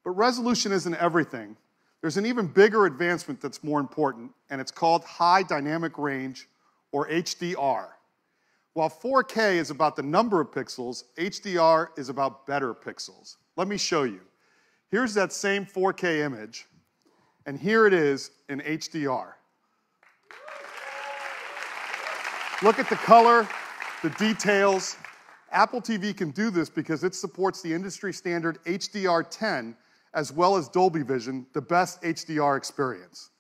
But resolution isn't everything. There's an even bigger advancement that's more important, and it's called High Dynamic Range, or HDR. While 4K is about the number of pixels, HDR is about better pixels. Let me show you. Here's that same 4K image, and here it is in HDR. Look at the color, the details. Apple TV can do this because it supports the industry standard HDR10 as well as Dolby Vision, the best HDR experience.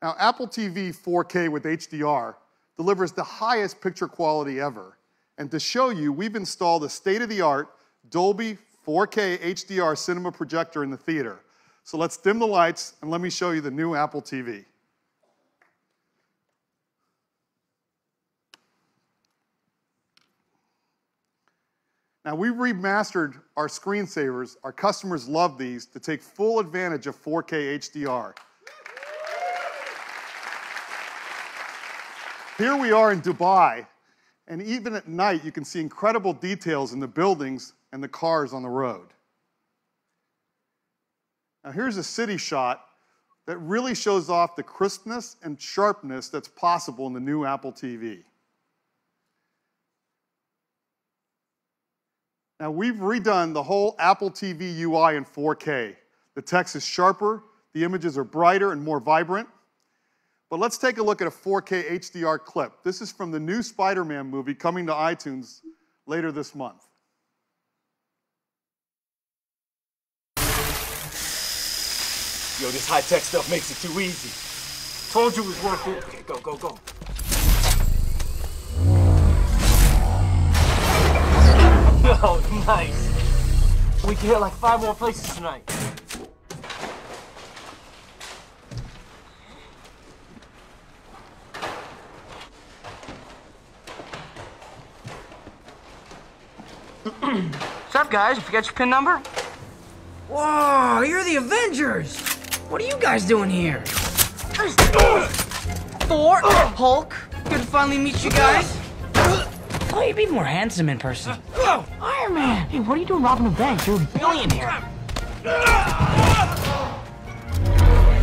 Now, Apple TV 4K with HDR delivers the highest picture quality ever. And to show you, we've installed a state-of-the-art Dolby 4K HDR cinema projector in the theater. So let's dim the lights and let me show you the new Apple TV. Now, we've remastered our screensavers. Our customers love these to take full advantage of 4K HDR. Here we are in Dubai, and even at night, you can see incredible details in the buildings and the cars on the road. Now, here's a city shot that really shows off the crispness and sharpness that's possible in the new Apple TV. Now, we've redone the whole Apple TV UI in 4K. The text is sharper, the images are brighter and more vibrant. But let's take a look at a 4K HDR clip. This is from the new Spider-Man movie coming to iTunes later this month. Yo, this high-tech stuff makes it too easy. Told you it was worth it. Okay, go, go, go. Oh, nice. We can hit like 5 more places tonight. What's up, guys? You forget your PIN number? Whoa, you're the Avengers! What are you guys doing here? Thor, Hulk, good to finally meet you guys. Oh, you'd be more handsome in person. Iron Man! Hey, what are you doing robbing a bank? You're a billionaire.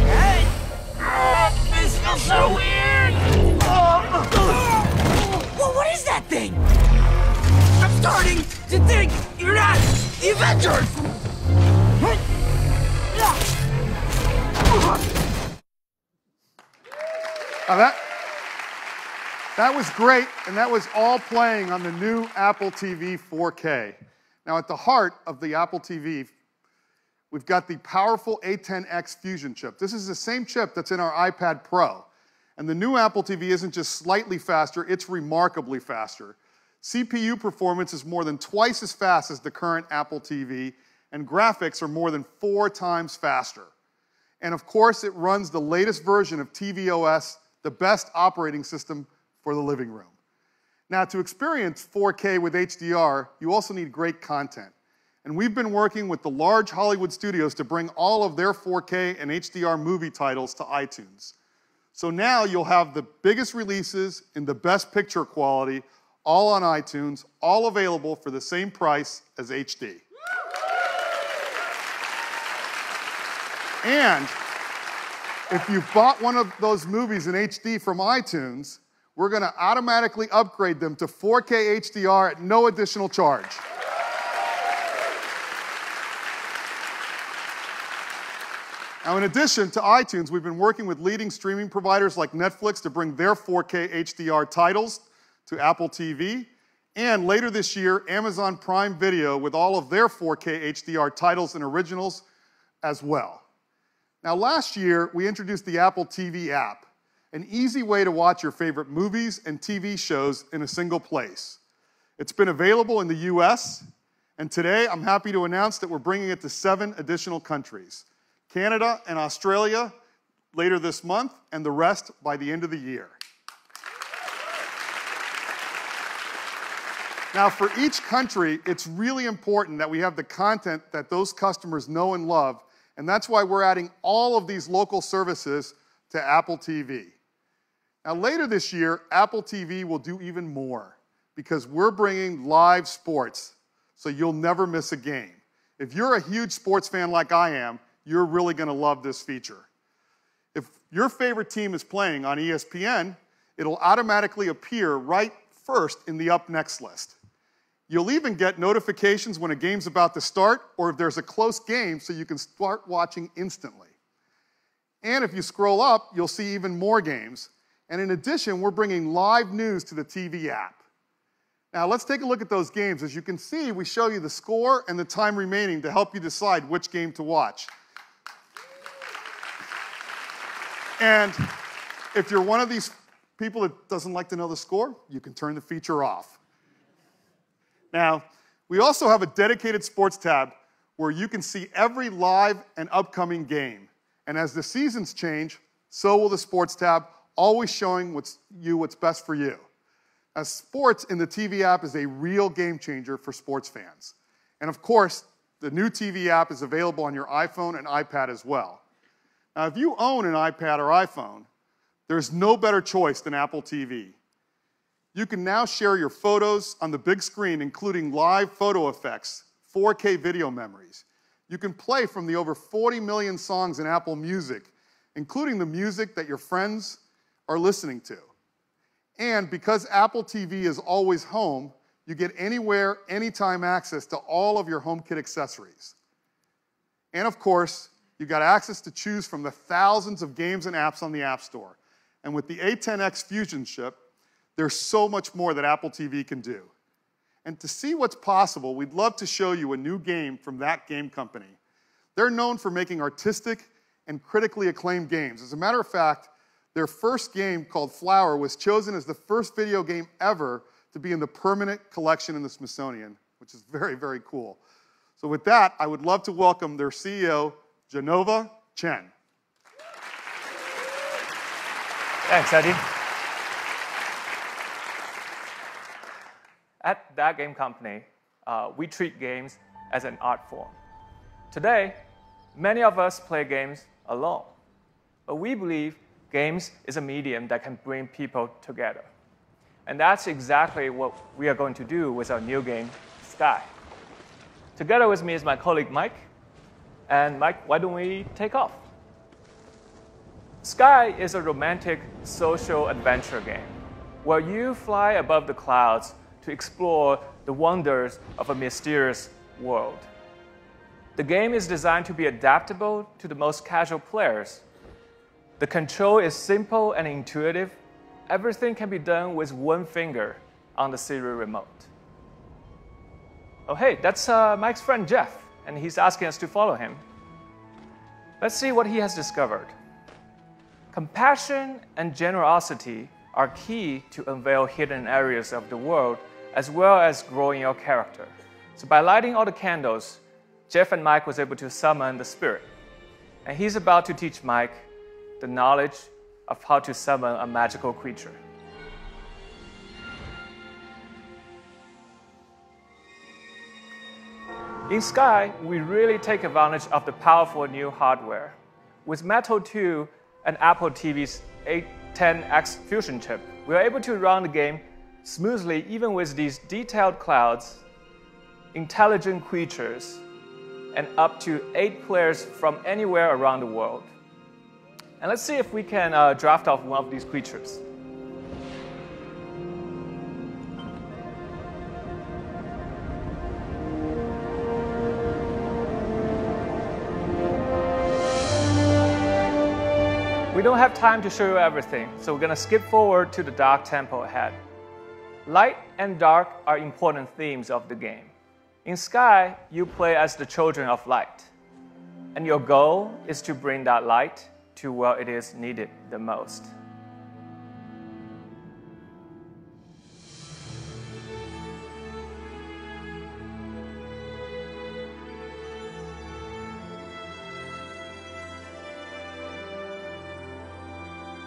Hey! This feels so weird! Well, what is that thing? I'm starting to think you're not the Avengers! Now that was great, and that was all playing on the new Apple TV 4K. Now, at the heart of the Apple TV, we've got the powerful A10X Fusion chip. This is the same chip that's in our iPad Pro. And the new Apple TV isn't just slightly faster, it's remarkably faster. CPU performance is more than twice as fast as the current Apple TV, and graphics are more than 4 times faster. And of course, it runs the latest version of tvOS, the best operating system for the living room. Now, to experience 4K with HDR, you also need great content. And we've been working with the large Hollywood studios to bring all of their 4K and HDR movie titles to iTunes. So now you'll have the biggest releases in the best picture quality, all on iTunes, all available for the same price as HD. And if you've bought one of those movies in HD from iTunes, we're going to automatically upgrade them to 4K HDR at no additional charge. Now, in addition to iTunes, we've been working with leading streaming providers like Netflix to bring their 4K HDR titles to Apple TV. And later this year, Amazon Prime Video with all of their 4K HDR titles and originals as well. Now, last year, we introduced the Apple TV app, an easy way to watch your favorite movies and TV shows in a single place. It's been available in the US, and today I'm happy to announce that we're bringing it to 7 additional countries: Canada and Australia later this month, and the rest by the end of the year. Now, for each country, it's really important that we have the content that those customers know and love, and that's why we're adding all of these local services to Apple TV. Now, later this year, Apple TV will do even more, because we're bringing live sports, so you'll never miss a game. If you're a huge sports fan like I am, you're really going to love this feature. If your favorite team is playing on ESPN, it'll automatically appear right first in the Up Next list. You'll even get notifications when a game's about to start, or if there's a close game, so you can start watching instantly. And if you scroll up, you'll see even more games. And in addition, we're bringing live news to the TV app. Now, let's take a look at those games. As you can see, we show you the score and the time remaining to help you decide which game to watch. And if you're one of these people that doesn't like to know the score, you can turn the feature off. Now, we also have a dedicated sports tab where you can see every live and upcoming game. And as the seasons change, so will the sports tab, always showing what's best for you. As sports in the TV app is a real game changer for sports fans. And of course, the new TV app is available on your iPhone and iPad as well. Now, if you own an iPad or iPhone, there's no better choice than Apple TV. You can now share your photos on the big screen, including live photo effects, 4K video memories. You can play from the over 40 million songs in Apple Music, including the music that your friends are listening to. And because Apple TV is always home, you get anywhere, anytime access to all of your HomeKit accessories. And of course, you've got access to choose from the thousands of games and apps on the App Store. And with the A10X Fusion chip, there's so much more that Apple TV can do. And to see what's possible, we'd love to show you a new game from that game company. They're known for making artistic and critically acclaimed games. As a matter of fact, their first game, called Flower, was chosen as the first video game ever to be in the permanent collection in the Smithsonian, which is very, very cool. So with that, I would love to welcome their CEO, Genova Chen. Thanks, Eddie. At that game company, we treat games as an art form. Today, many of us play games alone, but we believe games is a medium that can bring people together. And that's exactly what we are going to do with our new game, Sky. Together with me is my colleague, Mike. And Mike, why don't we take off? Sky is a romantic social adventure game where you fly above the clouds to explore the wonders of a mysterious world. The game is designed to be adaptable to the most casual players. The control is simple and intuitive. Everything can be done with one finger on the Siri remote. Oh, hey, that's Mike's friend Jeff, and he's asking us to follow him. Let's see what he has discovered. Compassion and generosity are key to unveil hidden areas of the world, as well as growing your character. So by lighting all the candles, Jeff and Mike was able to summon the spirit. And he's about to teach Mike the knowledge of how to summon a magical creature. In Sky, we really take advantage of the powerful new hardware. With Metal 2 and Apple TV's A10X Fusion chip, we are able to run the game smoothly even with these detailed clouds, intelligent creatures, and up to 8 players from anywhere around the world. And let's see if we can draft off one of these creatures. We don't have time to show you everything, so we're going to skip forward to the dark tempo ahead. Light and dark are important themes of the game. In Sky, you play as the children of light, and your goal is to bring that light to where it is needed the most.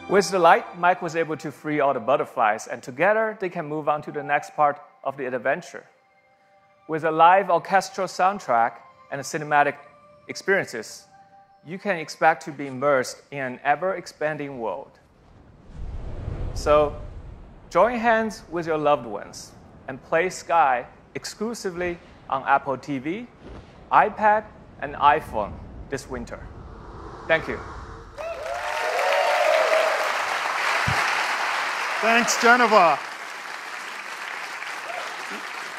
With the light, Mike was able to free all the butterflies, and together they can move on to the next part of the adventure. With a live orchestral soundtrack and cinematic experiences, you can expect to be immersed in an ever-expanding world. So, join hands with your loved ones and play Sky exclusively on Apple TV, iPad, and iPhone this winter. Thank you. Thanks, Geneva.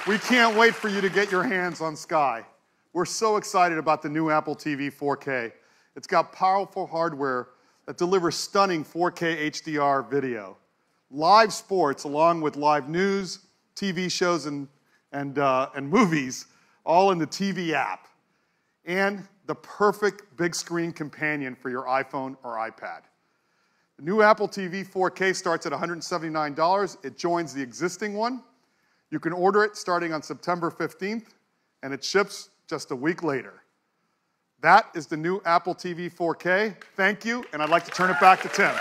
We can't wait for you to get your hands on Sky. We're so excited about the new Apple TV 4K. It's got powerful hardware that delivers stunning 4K HDR video, live sports along with live news, TV shows, and movies, all in the TV app, and the perfect big screen companion for your iPhone or iPad. The new Apple TV 4K starts at $179. It joins the existing one. You can order it starting on September 15th, and it ships just a week later. That is the new Apple TV 4K. Thank you, and I'd like to turn it back to Tim.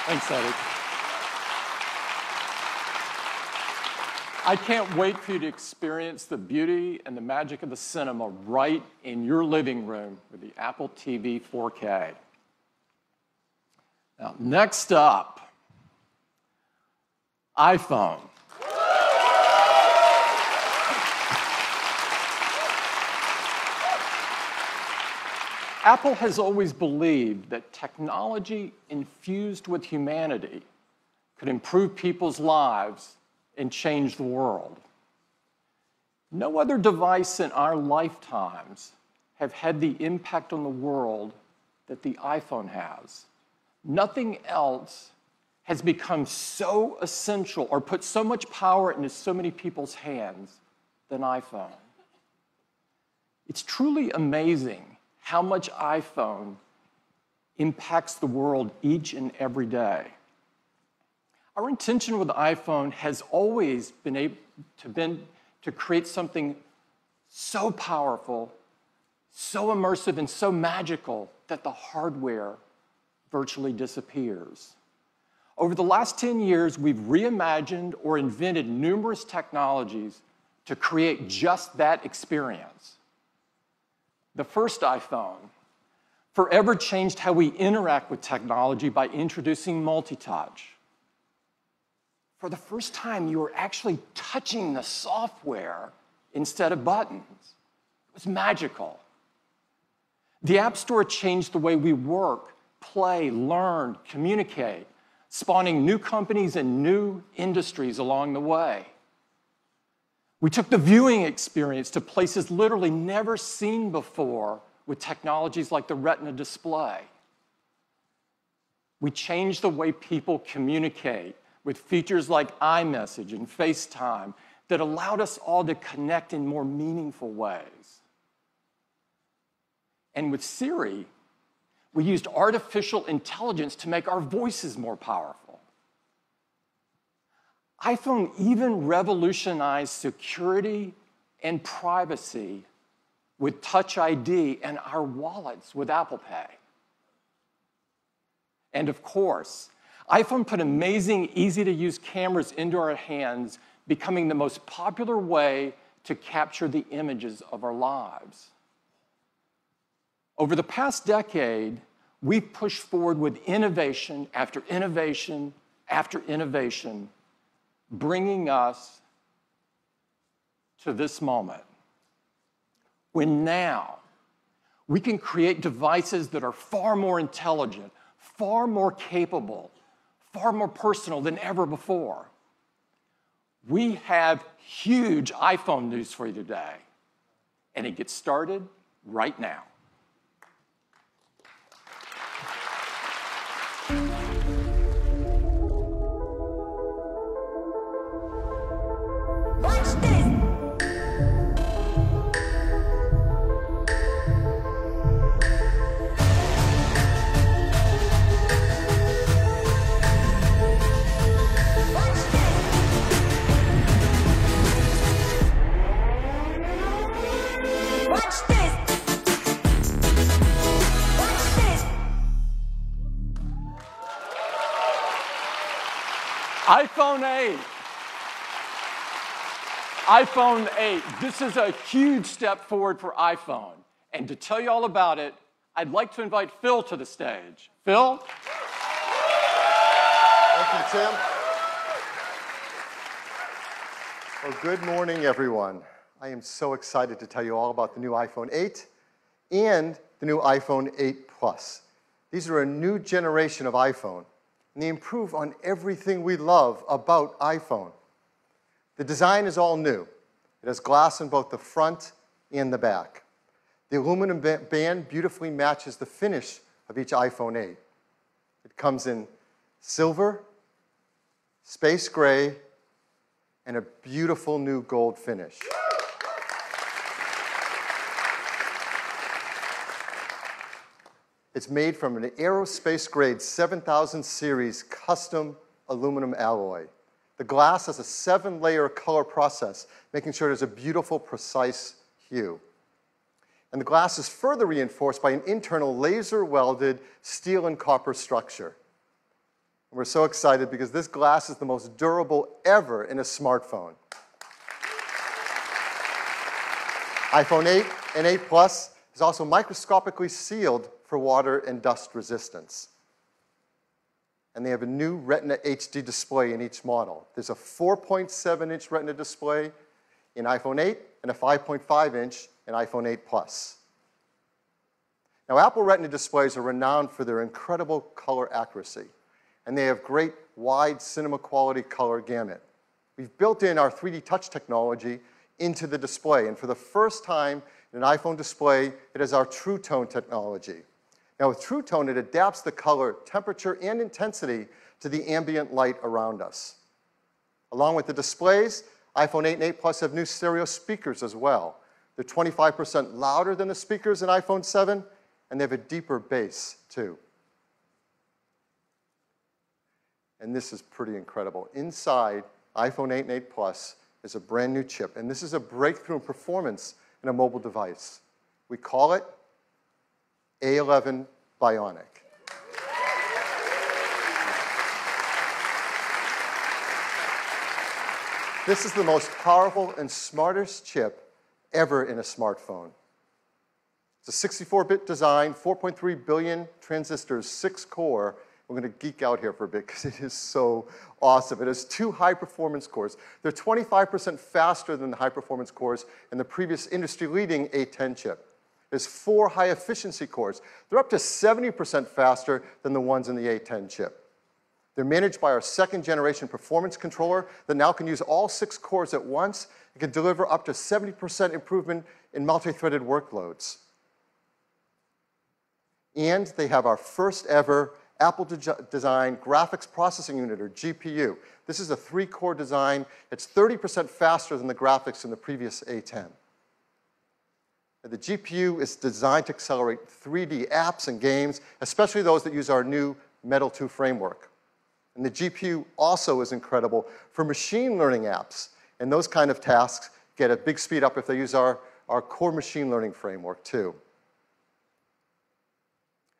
Thanks, Eddie. I can't wait for you to experience the beauty and the magic of the cinema right in your living room with the Apple TV 4K. Now, next up, iPhone. Apple has always believed that technology infused with humanity could improve people's lives and change the world. No other device in our lifetimes have had the impact on the world that the iPhone has. Nothing else has become so essential or put so much power into so many people's hands than iPhone. It's truly amazing how much iPhone impacts the world each and every day. Our intention with the iPhone has always been to create something so powerful, so immersive, and so magical that the hardware virtually disappears. Over the last 10 years, we've reimagined or invented numerous technologies to create just that experience. The first iPhone forever changed how we interact with technology by introducing multi-touch. For the first time, you were actually touching the software instead of buttons. It was magical. The App Store changed the way we work, play, learn, communicate, spawning new companies and new industries along the way. We took the viewing experience to places literally never seen before with technologies like the Retina display. We changed the way people communicate with features like iMessage and FaceTime that allowed us all to connect in more meaningful ways. And with Siri, we used artificial intelligence to make our voices more powerful. iPhone even revolutionized security and privacy with Touch ID and our wallets with Apple Pay. And of course, iPhone put amazing, easy-to-use cameras into our hands, becoming the most popular way to capture the images of our lives. Over the past decade, we've pushed forward with innovation after innovation after innovation, bringing us to this moment, when now we can create devices that are far more intelligent, far more capable, far more personal than ever before. We have huge iPhone news for you today, and it gets started right now. iPhone 8. iPhone 8. This is a huge step forward for iPhone. And to tell you all about it, I'd like to invite Phil to the stage. Phil? Thank you, Tim. Well, good morning, everyone. I am so excited to tell you all about the new iPhone 8 and the new iPhone 8 Plus. These are a new generation of iPhone, and they improve on everything we love about iPhone. The design is all new. It has glass in both the front and the back. The aluminum band beautifully matches the finish of each iPhone 8. It comes in silver, space gray, and a beautiful new gold finish. It's made from an aerospace-grade 7000 series custom aluminum alloy. The glass has a 7-layer color process, making sure there's a beautiful, precise hue. And the glass is further reinforced by an internal laser-welded steel and copper structure. And we're so excited because this glass is the most durable ever in a smartphone. iPhone 8 and 8 Plus is also microscopically sealed for water and dust resistance. And they have a new Retina HD display in each model. There's a 4.7-inch Retina display in iPhone 8 and a 5.5-inch in iPhone 8 Plus. Now, Apple Retina displays are renowned for their incredible color accuracy, and they have great wide cinema quality color gamut. We've built in our 3D touch technology into the display, and for the first time in an iPhone display, it has our True Tone technology. Now, with True Tone, it adapts the color, temperature, and intensity to the ambient light around us. Along with the displays, iPhone 8 and 8 Plus have new stereo speakers as well. They're 25% louder than the speakers in iPhone 7, and they have a deeper bass, too. And this is pretty incredible. Inside iPhone 8 and 8 Plus is a brand new chip, and this is a breakthrough in performance in a mobile device. We call it A11 Bionic. This is the most powerful and smartest chip ever in a smartphone. It's a 64-bit design, 4.3 billion transistors, 6-core. We're going to geek out here for a bit because it is so awesome. It has 2 high-performance cores. They're 25% faster than the high-performance cores in the previous industry-leading A10 chip. There's 4 high-efficiency cores. They're up to 70% faster than the ones in the A10 chip. They're managed by our 2nd-generation performance controller that now can use all 6 cores at once and can deliver up to 70% improvement in multi-threaded workloads. And they have our first-ever Apple-designed graphics processing unit, or GPU. This is a 3-core design. It's 30% faster than the graphics in the previous A10. The GPU is designed to accelerate 3D apps and games, especially those that use our new Metal 2 framework. And the GPU also is incredible for machine learning apps. And those kind of tasks get a big speed up if they use our core machine learning framework, too.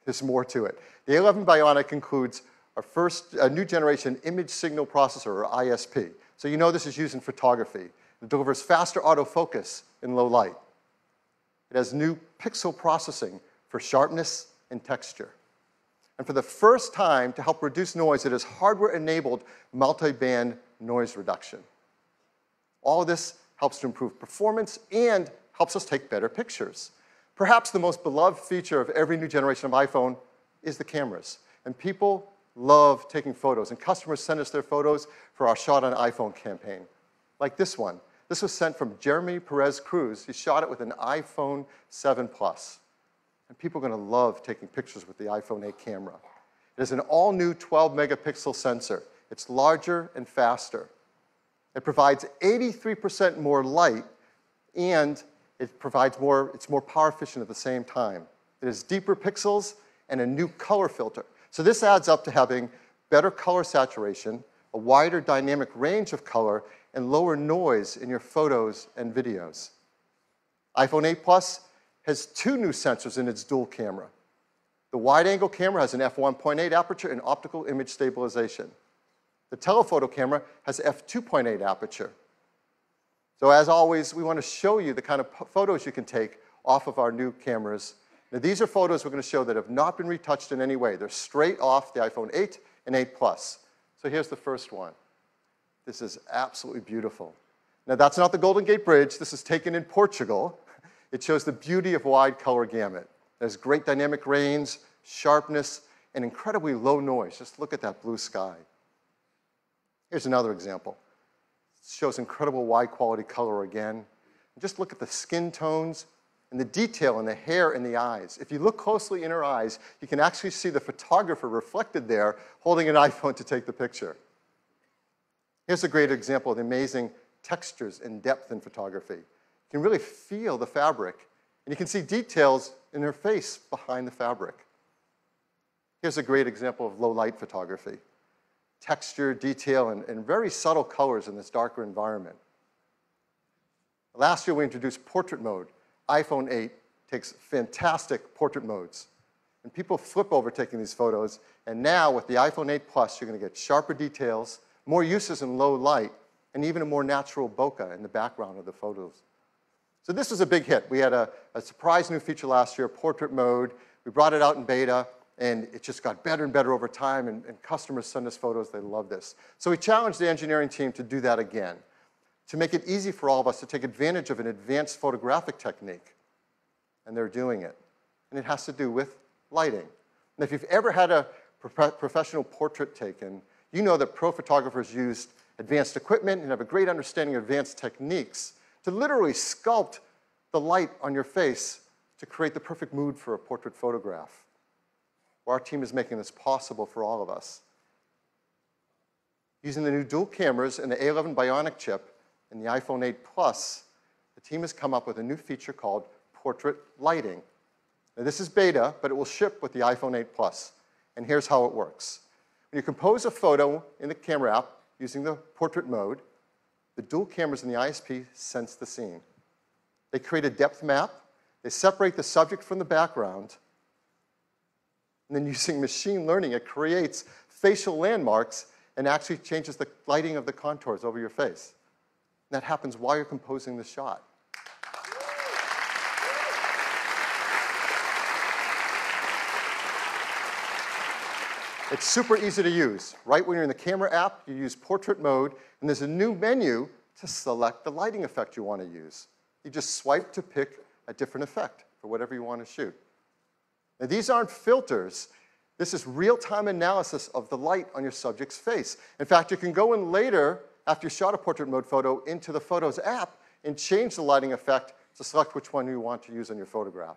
There's more to it. The A11 Bionic includes our first new generation image signal processor, or ISP. So you know this is used in photography. It delivers faster autofocus in low light. It has new pixel processing for sharpness and texture. And for the first time, to help reduce noise, it has hardware-enabled multi-band noise reduction. All of this helps to improve performance and helps us take better pictures. Perhaps the most beloved feature of every new generation of iPhone is the cameras. And people love taking photos, and customers send us their photos for our Shot on iPhone campaign, like this one. This was sent from Jeremy Perez Cruz. He shot it with an iPhone 7 Plus. And people are going to love taking pictures with the iPhone 8 camera. It is an all-new 12-megapixel sensor. It's larger and faster. It provides 83% more light, and it's more power efficient at the same time. It has deeper pixels and a new color filter. So this adds up to having better color saturation, a wider dynamic range of color, and lower noise in your photos and videos. iPhone 8 Plus has 2 new sensors in its dual camera. The wide-angle camera has an f1.8 aperture and optical image stabilization. The telephoto camera has f2.8 aperture. So as always, we want to show you the kind of photos you can take off of our new cameras. Now, these are photos we're going to show that have not been retouched in any way. They're straight off the iPhone 8 and 8 Plus. So here's the first one. This is absolutely beautiful. Now, that's not the Golden Gate Bridge. This is taken in Portugal. It shows the beauty of wide color gamut. There's great dynamic range, sharpness, and incredibly low noise. Just look at that blue sky. Here's another example. It shows incredible wide quality color again. And just look at the skin tones and the detail in the hair and the eyes. If you look closely in her eyes, you can actually see the photographer reflected there holding an iPhone to take the picture. Here's a great example of the amazing textures and depth in photography. You can really feel the fabric, and you can see details in her face behind the fabric. Here's a great example of low light photography. Texture, detail, and very subtle colors in this darker environment. Last year we introduced portrait mode. iPhone 8 takes fantastic portrait modes. And people flip over taking these photos, and now with the iPhone 8 Plus, you're going to get sharper details, more uses in low light, and even a more natural bokeh in the background of the photos. So this was a big hit. We had a surprise new feature last year, portrait mode. We brought it out in beta, and it just got better and better over time, and customers send us photos. They love this. So we challenged the engineering team to do that again, to make it easy for all of us to take advantage of an advanced photographic technique. And they're doing it. And it has to do with lighting. And if you've ever had a professional portrait taken, you know that pro photographers used advanced equipment and have a great understanding of advanced techniques to literally sculpt the light on your face to create the perfect mood for a portrait photograph. Well, our team is making this possible for all of us. Using the new dual cameras and the A11 Bionic chip and the iPhone 8 Plus, the team has come up with a new feature called portrait lighting. Now, this is beta, but it will ship with the iPhone 8 Plus. And here's how it works. When you compose a photo in the camera app using the portrait mode, the dual cameras in the ISP sense the scene. They create a depth map. They separate the subject from the background. And then using machine learning, it creates facial landmarks and actually changes the lighting of the contours over your face. And that happens while you're composing the shot. It's super easy to use. Right when you're in the camera app, you use portrait mode, and there's a new menu to select the lighting effect you want to use. You just swipe to pick a different effect for whatever you want to shoot. Now, these aren't filters. This is real-time analysis of the light on your subject's face. In fact, you can go in later, after you shot a portrait mode photo, into the Photos app and change the lighting effect to select which one you want to use on your photograph.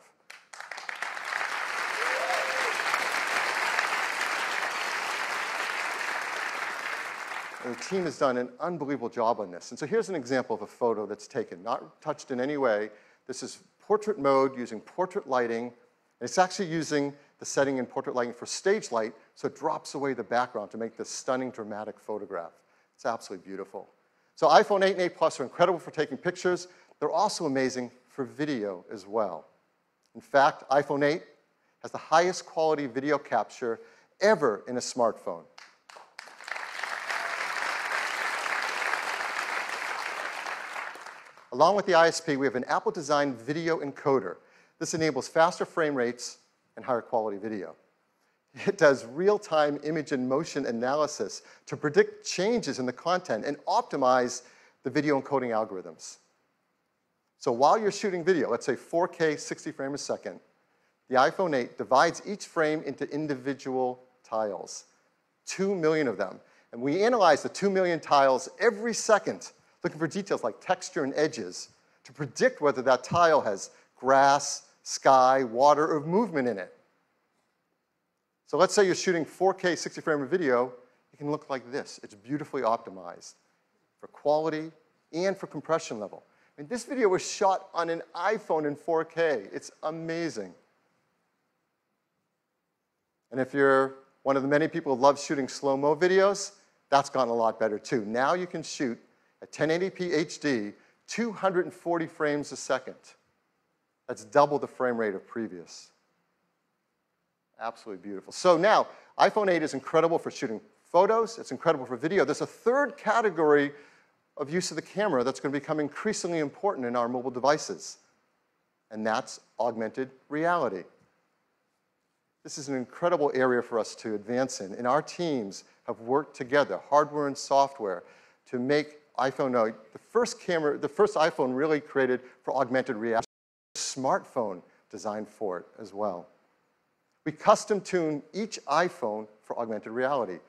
And the team has done an unbelievable job on this. And so here's an example of a photo that's taken, not touched in any way. This is portrait mode using portrait lighting. And it's actually using the setting in portrait lighting for stage light, so it drops away the background to make this stunning, dramatic photograph. It's absolutely beautiful. So iPhone 8 and 8 Plus are incredible for taking pictures. They're also amazing for video as well. In fact, iPhone 8 has the highest quality video capture ever in a smartphone. Along with the ISP, we have an Apple-designed video encoder. This enables faster frame rates and higher quality video. It does real-time image and motion analysis to predict changes in the content and optimize the video encoding algorithms. So while you're shooting video, let's say 4K 60 frames a second, the iPhone 8 divides each frame into individual tiles, 2 million of them. And we analyze the 2 million tiles every second, looking for details like texture and edges to predict whether that tile has grass, sky, water, or movement in it. So let's say you're shooting 4K 60 frame of video, it can look like this. It's beautifully optimized for quality and for compression level. I mean, this video was shot on an iPhone in 4K. It's amazing. And if you're one of the many people who love shooting slow-mo videos, that's gotten a lot better too. Now you can shoot at 1080p HD, 240 frames a second. That's double the frame rate of previous. Absolutely beautiful. So now, iPhone 8 is incredible for shooting photos. It's incredible for video. There's a third category of use of the camera that's going to become increasingly important in our mobile devices, and that's augmented reality. This is an incredible area for us to advance in, and our teams have worked together, hardware and software, to make iPhone 8 the first iPhone really created for augmented reality. Smartphone designed for it as well. We custom tune each iPhone for augmented reality.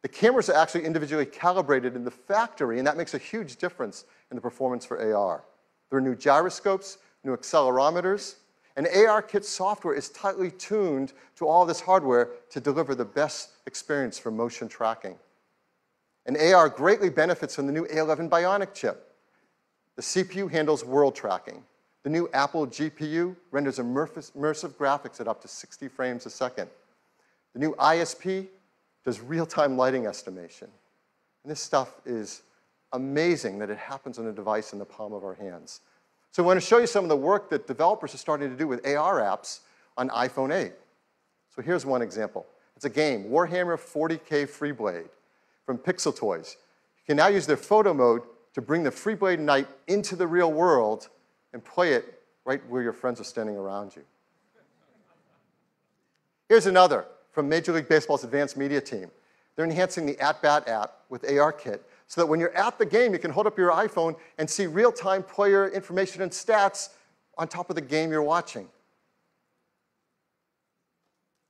The cameras are actually individually calibrated in the factory, and that makes a huge difference in the performance for AR. There are new gyroscopes, new accelerometers, and ARKit software is tightly tuned to all this hardware to deliver the best experience for motion tracking. And AR greatly benefits from the new A11 Bionic chip. The CPU handles world tracking. The new Apple GPU renders immersive graphics at up to 60 frames a second. The new ISP does real-time lighting estimation. And this stuff is amazing that it happens on a device in the palm of our hands. So I want to show you some of the work that developers are starting to do with AR apps on iPhone 8. So here's one example. It's a game, Warhammer 40K Freeblade from Pixel Toys. You can now use their photo mode to bring the Freeblade Knight into the real world and play it right where your friends are standing around you. Here's another from Major League Baseball's advanced media team. They're enhancing the At-Bat app with ARKit so that when you're at the game, you can hold up your iPhone and see real-time player information and stats on top of the game you're watching.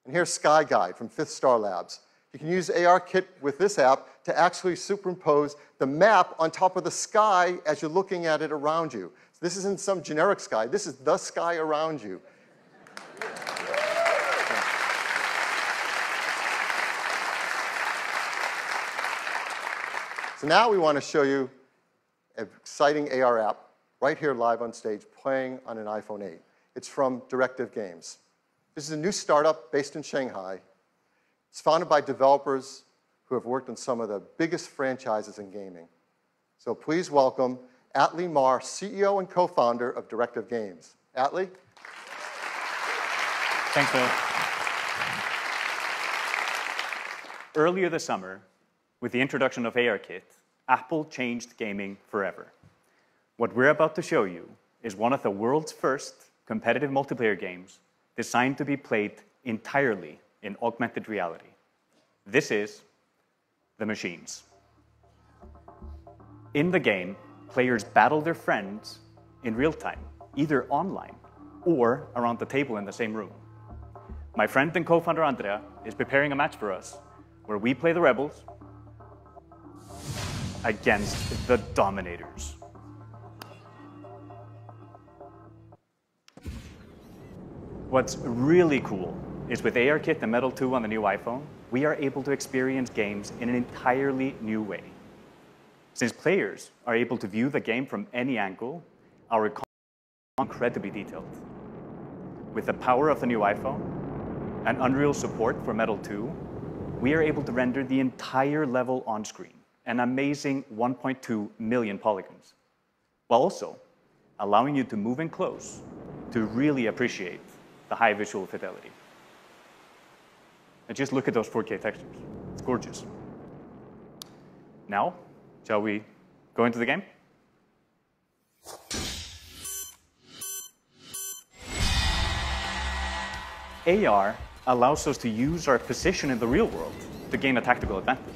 And here's Sky Guide from Fifth Star Labs. You can use ARKit with this app to actually superimpose the map on top of the sky as you're looking at it around you. So this isn't some generic sky. This is the sky around you. So now we want to show you an exciting AR app right here live on stage playing on an iPhone 8. It's from Directive Games. This is a new startup based in Shanghai. It's founded by developers who have worked on some of the biggest franchises in gaming. So please welcome Atlee Mar, CEO and co-founder of Directive Games. Atlee? Thanks, Phil. Earlier this summer, with the introduction of ARKit, Apple changed gaming forever. What we're about to show you is one of the world's first competitive multiplayer games designed to be played entirely in augmented reality. This is The Machines. In the game, players battle their friends in real time, either online or around the table in the same room. My friend and co-founder Andrea is preparing a match for us where we play the rebels against the dominators. What's really cool is with ARKit and Metal 2 on the new iPhone, we are able to experience games in an entirely new way. Since players are able to view the game from any angle, our content is incredibly detailed. With the power of the new iPhone and Unreal support for Metal 2, we are able to render the entire level on screen, an amazing 1.2 million polygons, while also allowing you to move in close to really appreciate the high visual fidelity. And just look at those 4K textures. It's gorgeous. Now, shall we go into the game? AR allows us to use our position in the real world to gain a tactical advantage.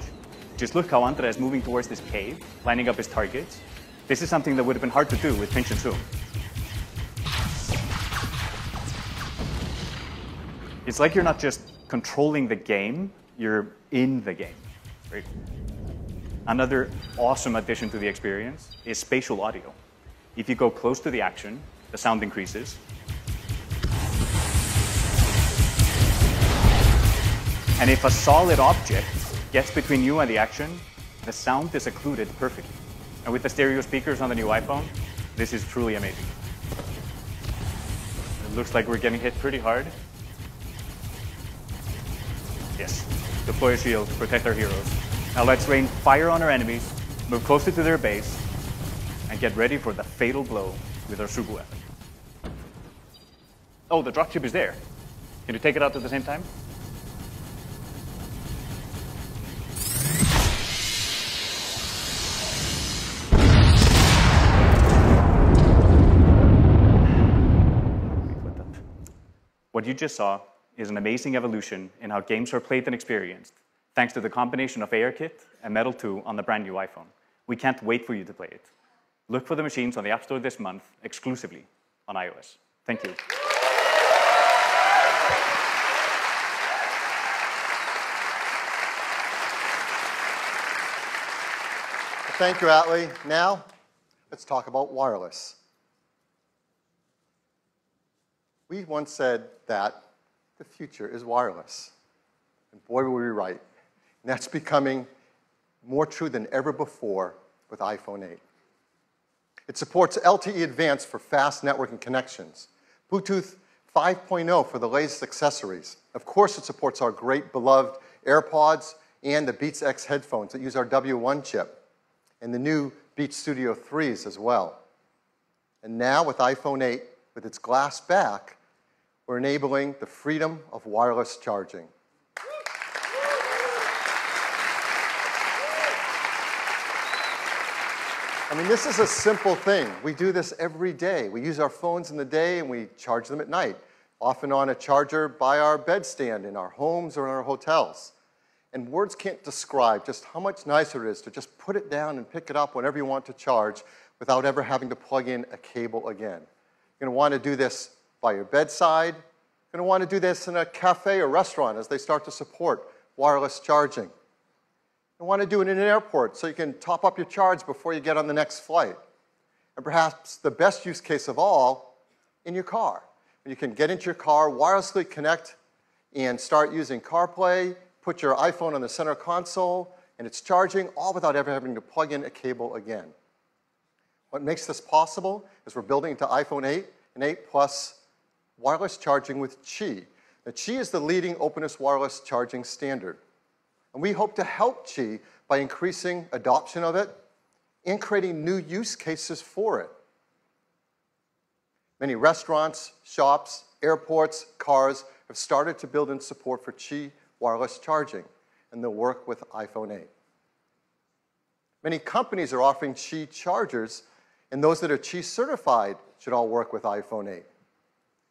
Just look how Andrea is moving towards this cave, lining up his targets. This is something that would have been hard to do with pinch and zoom. It's like you're not just controlling the game, you're in the game. Right? Another awesome addition to the experience is spatial audio. If you go close to the action, the sound increases. And if a solid object gets between you and the action, the sound is occluded perfectly. And with the stereo speakers on the new iPhone, this is truly amazing. It looks like we're getting hit pretty hard. Yes, deploy a shield to protect our heroes. Now let's rain fire on our enemies, move closer to their base, and get ready for the fatal blow with our super weapon. Oh, the drop chip is there. Can you take it out at the same time? What you just saw is an amazing evolution in how games are played and experienced, thanks to the combination of ARKit and Metal 2 on the brand new iPhone. We can't wait for you to play it. Look for the machines on the App Store this month, exclusively on iOS. Thank you. Thank you, Atlee. Now, let's talk about wireless. We once said that the future is wireless. And boy, were we right. And that's becoming more true than ever before with iPhone 8. It supports LTE Advanced for fast networking connections, Bluetooth 5.0 for the latest accessories. Of course, it supports our great beloved AirPods and the Beats X headphones that use our W1 chip, and the new Beats Studio 3s as well. And now with iPhone 8, with its glass back, we're enabling the freedom of wireless charging. I mean, this is a simple thing. We do this every day. We use our phones in the day and we charge them at night, often on a charger by our bedstand in our homes or in our hotels. And words can't describe just how much nicer it is to just put it down and pick it up whenever you want to charge without ever having to plug in a cable again. You're going to want to do this by your bedside. You're going to want to do this in a cafe or restaurant as they start to support wireless charging. You want to do it in an airport so you can top up your charge before you get on the next flight. And perhaps the best use case of all, in your car. You can get into your car, wirelessly connect, and start using CarPlay, put your iPhone on the center console, and it's charging, all without ever having to plug in a cable again. What makes this possible is we're building into iPhone 8 and 8 Plus wireless charging with Qi. Now, Qi is the leading openness wireless charging standard. And we hope to help Qi by increasing adoption of it and creating new use cases for it. Many restaurants, shops, airports, cars have started to build in support for Qi wireless charging, and they'll work with iPhone 8. Many companies are offering Qi chargers, and those that are Qi certified should all work with iPhone 8.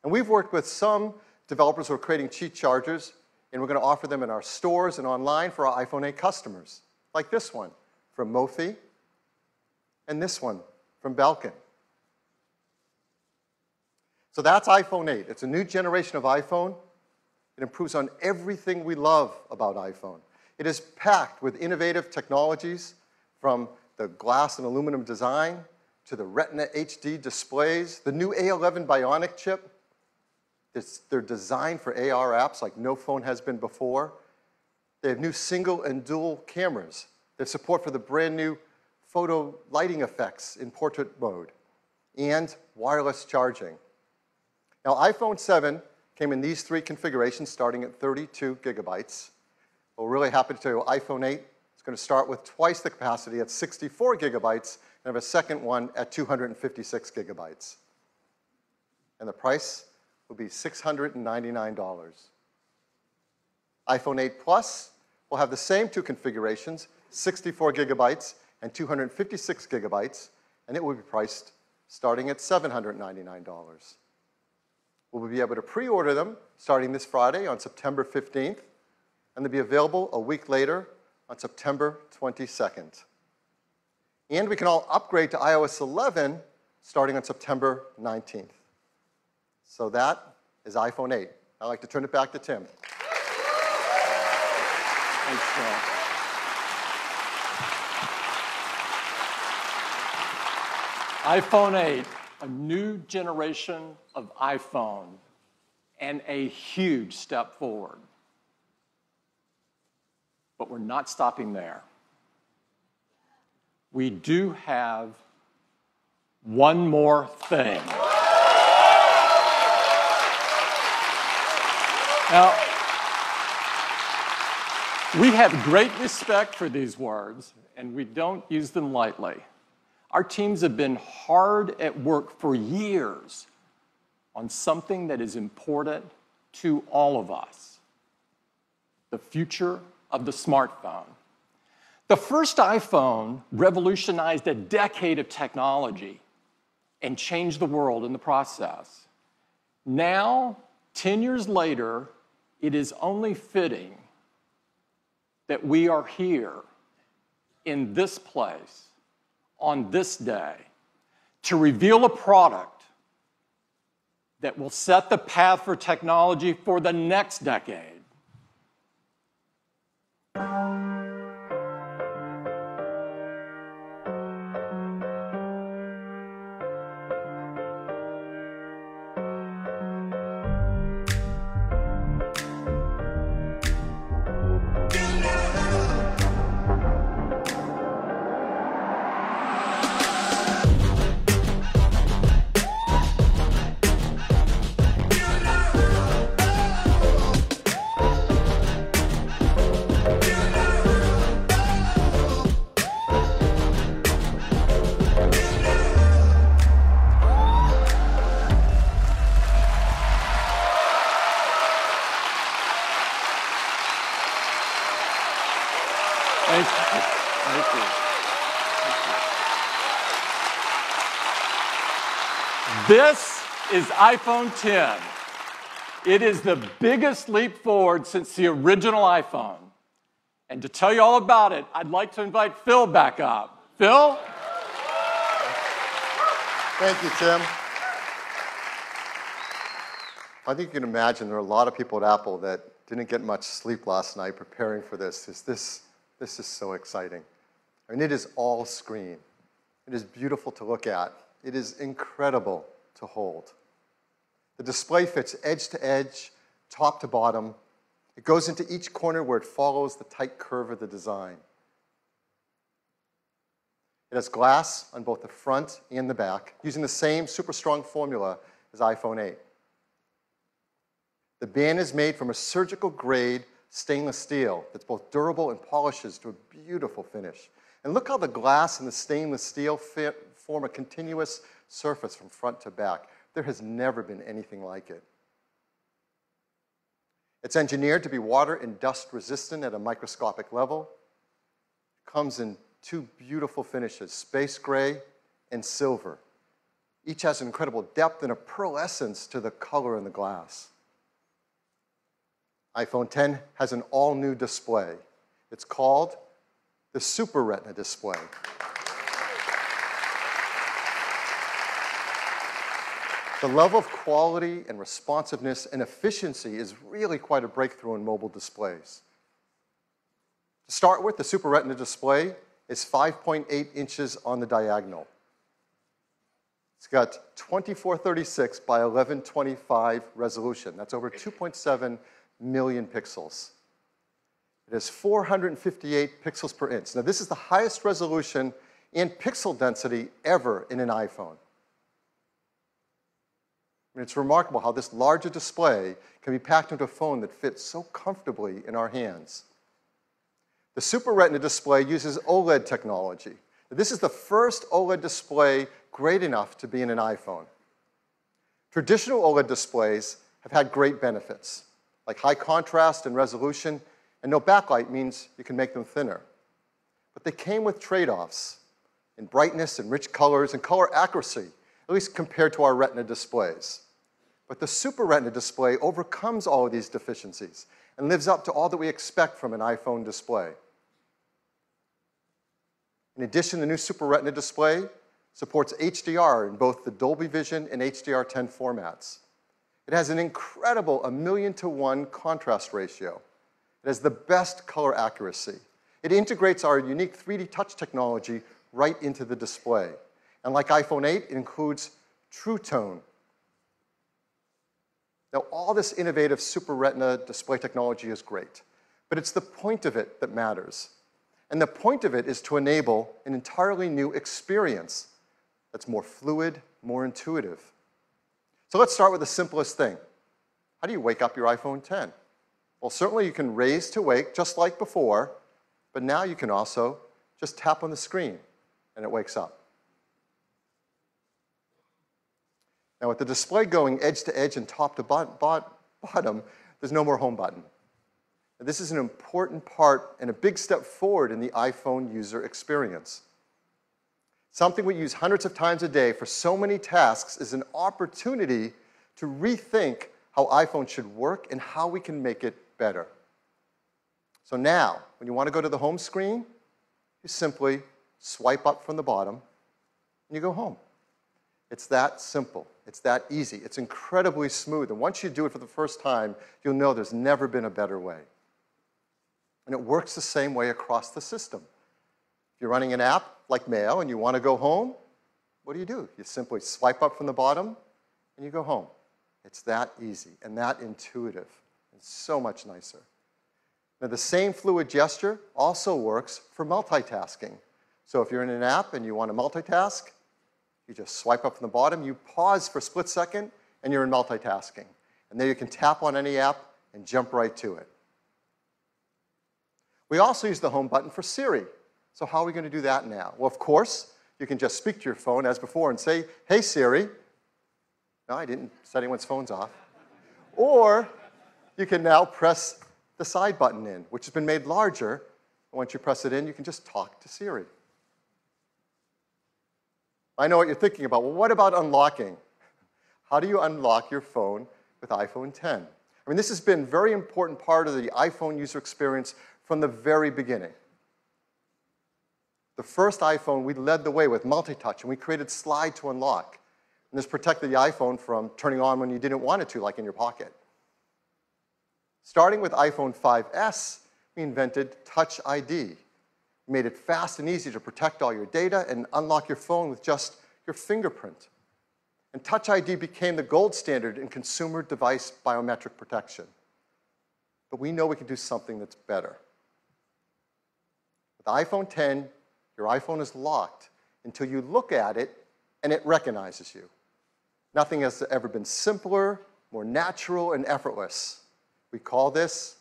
And we've worked with some developers who are creating Qi chargers, and we're going to offer them in our stores and online for our iPhone 8 customers, like this one from Mophie, and this one from Belkin. So that's iPhone 8. It's a new generation of iPhone. It improves on everything we love about iPhone. It is packed with innovative technologies, from the glass and aluminum design to the Retina HD displays, the new A11 Bionic chip. They're designed for AR apps like no phone has been before. They have new single and dual cameras. They have support for the brand new photo lighting effects in portrait mode, and wireless charging. Now, iPhone 7 came in these three configurations, starting at 32 gigabytes. We're really happy to tell you iPhone 8 is going to start with twice the capacity at 64 gigabytes and have a second one at 256 gigabytes. And the price will be $699. iPhone 8 Plus will have the same two configurations, 64 gigabytes and 256 gigabytes, and it will be priced starting at $799. We'll be able to pre-order them starting this Friday on September 15th, and they'll be available a week later on September 22nd. And we can all upgrade to iOS 11 starting on September 19th. So that is iPhone 8. I'd like to turn it back to Tim. Thanks, Phil. iPhone 8, a new generation of iPhone, and a huge step forward. But we're not stopping there. We do have one more thing. Now, we have great respect for these words, and we don't use them lightly. Our teams have been hard at work for years on something that is important to all of us: the future of the smartphone. The first iPhone revolutionized a decade of technology and changed the world in the process. Now, 10 years later, it is only fitting that we are here in this place on this day to reveal a product that will set the path for technology for the next decade. This is iPhone 10. It is the biggest leap forward since the original iPhone. And to tell you all about it, I'd like to invite Phil back up. Phil? Thank you, Tim. I think you can imagine there are a lot of people at Apple that didn't get much sleep last night preparing for this. This is so exciting. I mean, it is all screen. It is beautiful to look at. It is incredible to hold. The display fits edge to edge, top to bottom. It goes into each corner where it follows the tight curve of the design. It has glass on both the front and the back, using the same super strong formula as iPhone 8. The band is made from a surgical grade stainless steel that's both durable and polishes to a beautiful finish. And look how the glass and the stainless steel form a continuous surface from front to back. There has never been anything like it. It's engineered to be water and dust resistant at a microscopic level. It comes in two beautiful finishes, space gray and silver. Each has incredible depth and a pearlescence to the color in the glass. iPhone 10 has an all-new display. It's called the Super Retina display. The level of quality and responsiveness and efficiency is really quite a breakthrough in mobile displays. To start with, the Super Retina display is 5.8 inches on the diagonal. It's got 2436 by 1125 resolution. That's over 2.7 million pixels. It has 458 pixels per inch. Now, this is the highest resolution and pixel density ever in an iPhone. I mean, it's remarkable how this larger display can be packed into a phone that fits so comfortably in our hands. The Super Retina display uses OLED technology. This is the first OLED display great enough to be in an iPhone. Traditional OLED displays have had great benefits, like high contrast and resolution, and no backlight means you can make them thinner. But they came with trade-offs in brightness and rich colors and color accuracy, at least compared to our Retina displays. But the Super Retina display overcomes all of these deficiencies and lives up to all that we expect from an iPhone display. In addition, the new Super Retina display supports HDR in both the Dolby Vision and HDR10 formats. It has an incredible 1,000,000 to 1 contrast ratio. It has the best color accuracy. It integrates our unique 3D touch technology right into the display. And like iPhone 8, it includes True Tone. Now, all this innovative Super Retina display technology is great, but it's the point of it that matters. And the point of it is to enable an entirely new experience that's more fluid, more intuitive. So let's start with the simplest thing. How do you wake up your iPhone 10? Well, certainly you can raise to wake just like before, but now you can also just tap on the screen and it wakes up. Now, with the display going edge to edge and top to bottom, there's no more home button. Now, this is an important part and a big step forward in the iPhone user experience. Something we use hundreds of times a day for so many tasks is an opportunity to rethink how iPhone should work and how we can make it better. So now, when you want to go to the home screen, you simply swipe up from the bottom and you go home. It's that simple. It's that easy. It's incredibly smooth. And once you do it for the first time, you'll know there's never been a better way. And it works the same way across the system. If you're running an app like Mail and you want to go home, what do? You simply swipe up from the bottom and you go home. It's that easy and that intuitive and so much nicer. Now, the same fluid gesture also works for multitasking. So if you're in an app and you want to multitask, you just swipe up from the bottom, you pause for a split second, and you're in multitasking. And then you can tap on any app and jump right to it. We also use the home button for Siri. So how are we going to do that now? Well, of course, you can just speak to your phone as before and say, "Hey, Siri." No, I didn't set anyone's phones off. Or you can now press the side button in, which has been made larger. And once you press it in, you can just talk to Siri. I know what you're thinking about. Well, what about unlocking? How do you unlock your phone with iPhone 10? I mean, this has been a very important part of the iPhone user experience from the very beginning. The first iPhone, we led the way with multi-touch, and we created slide to unlock. And this protected the iPhone from turning on when you didn't want it to, like in your pocket. Starting with iPhone 5S, we invented Touch ID. We made it fast and easy to protect all your data and unlock your phone with just your fingerprint. And Touch ID became the gold standard in consumer device biometric protection. But we know we can do something that's better. With iPhone 10, your iPhone is locked until you look at it and it recognizes you. Nothing has ever been simpler, more natural, and effortless. We call this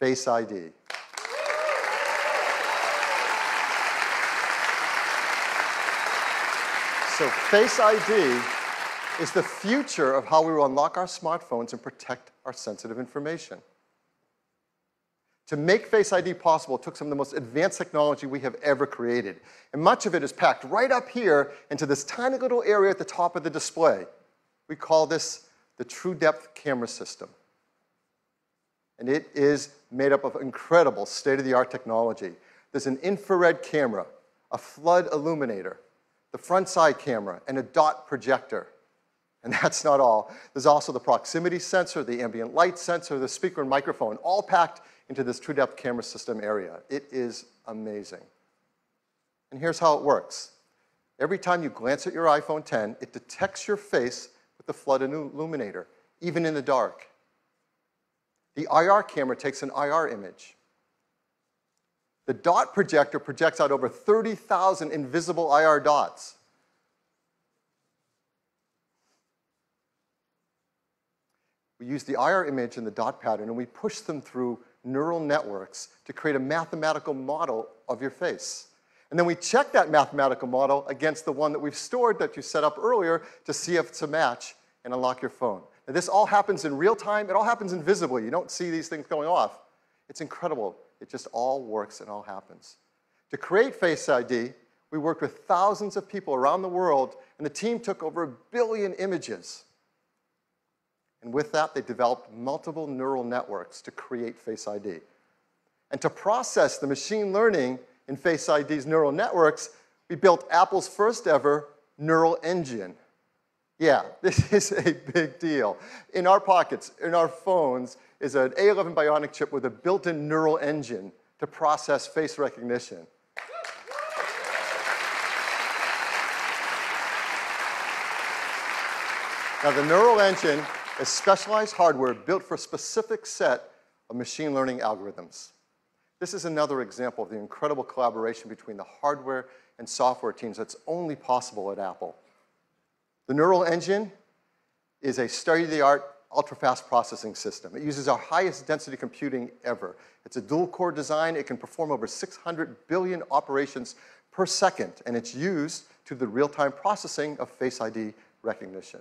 Face ID. So Face ID is the future of how we will unlock our smartphones and protect our sensitive information. To make Face ID possible, it took some of the most advanced technology we have ever created. And much of it is packed right up here into this tiny little area at the top of the display. We call this the True Depth Camera System. And it is made up of incredible state-of-the-art technology. There's an infrared camera, a flood illuminator, the front side camera, and a dot projector. And that's not all. There's also the proximity sensor, the ambient light sensor, the speaker and microphone, all packed into this True Depth Camera System area. It is amazing. And here's how it works. Every time you glance at your iPhone 10, it detects your face with the flood illuminator, even in the dark. The IR camera takes an IR image. The dot projector projects out over 30,000 invisible IR dots. We use the IR image and the dot pattern, and we push them through neural networks to create a mathematical model of your face. And then we check that mathematical model against the one that we've stored that you set up earlier to see if it's a match and unlock your phone. Now, this all happens in real time. It all happens invisibly. You don't see these things going off. It's incredible. It just all works and all happens. To create Face ID, we worked with thousands of people around the world, and the team took over 1 billion images. And with that, they developed multiple neural networks to create Face ID. And to process the machine learning in Face ID's neural networks, we built Apple's first ever neural engine. Yeah, this is a big deal. In our pockets, in our phones, is an A11 Bionic chip with a built-in neural engine to process face recognition. Now, the neural engine is specialized hardware built for a specific set of machine learning algorithms. This is another example of the incredible collaboration between the hardware and software teams that's only possible at Apple. The neural engine is a state-of-the-art ultra-fast processing system. It uses our highest density computing ever. It's a dual-core design. It can perform over 600 billion operations per second, and it's used to the real-time processing of Face ID recognition.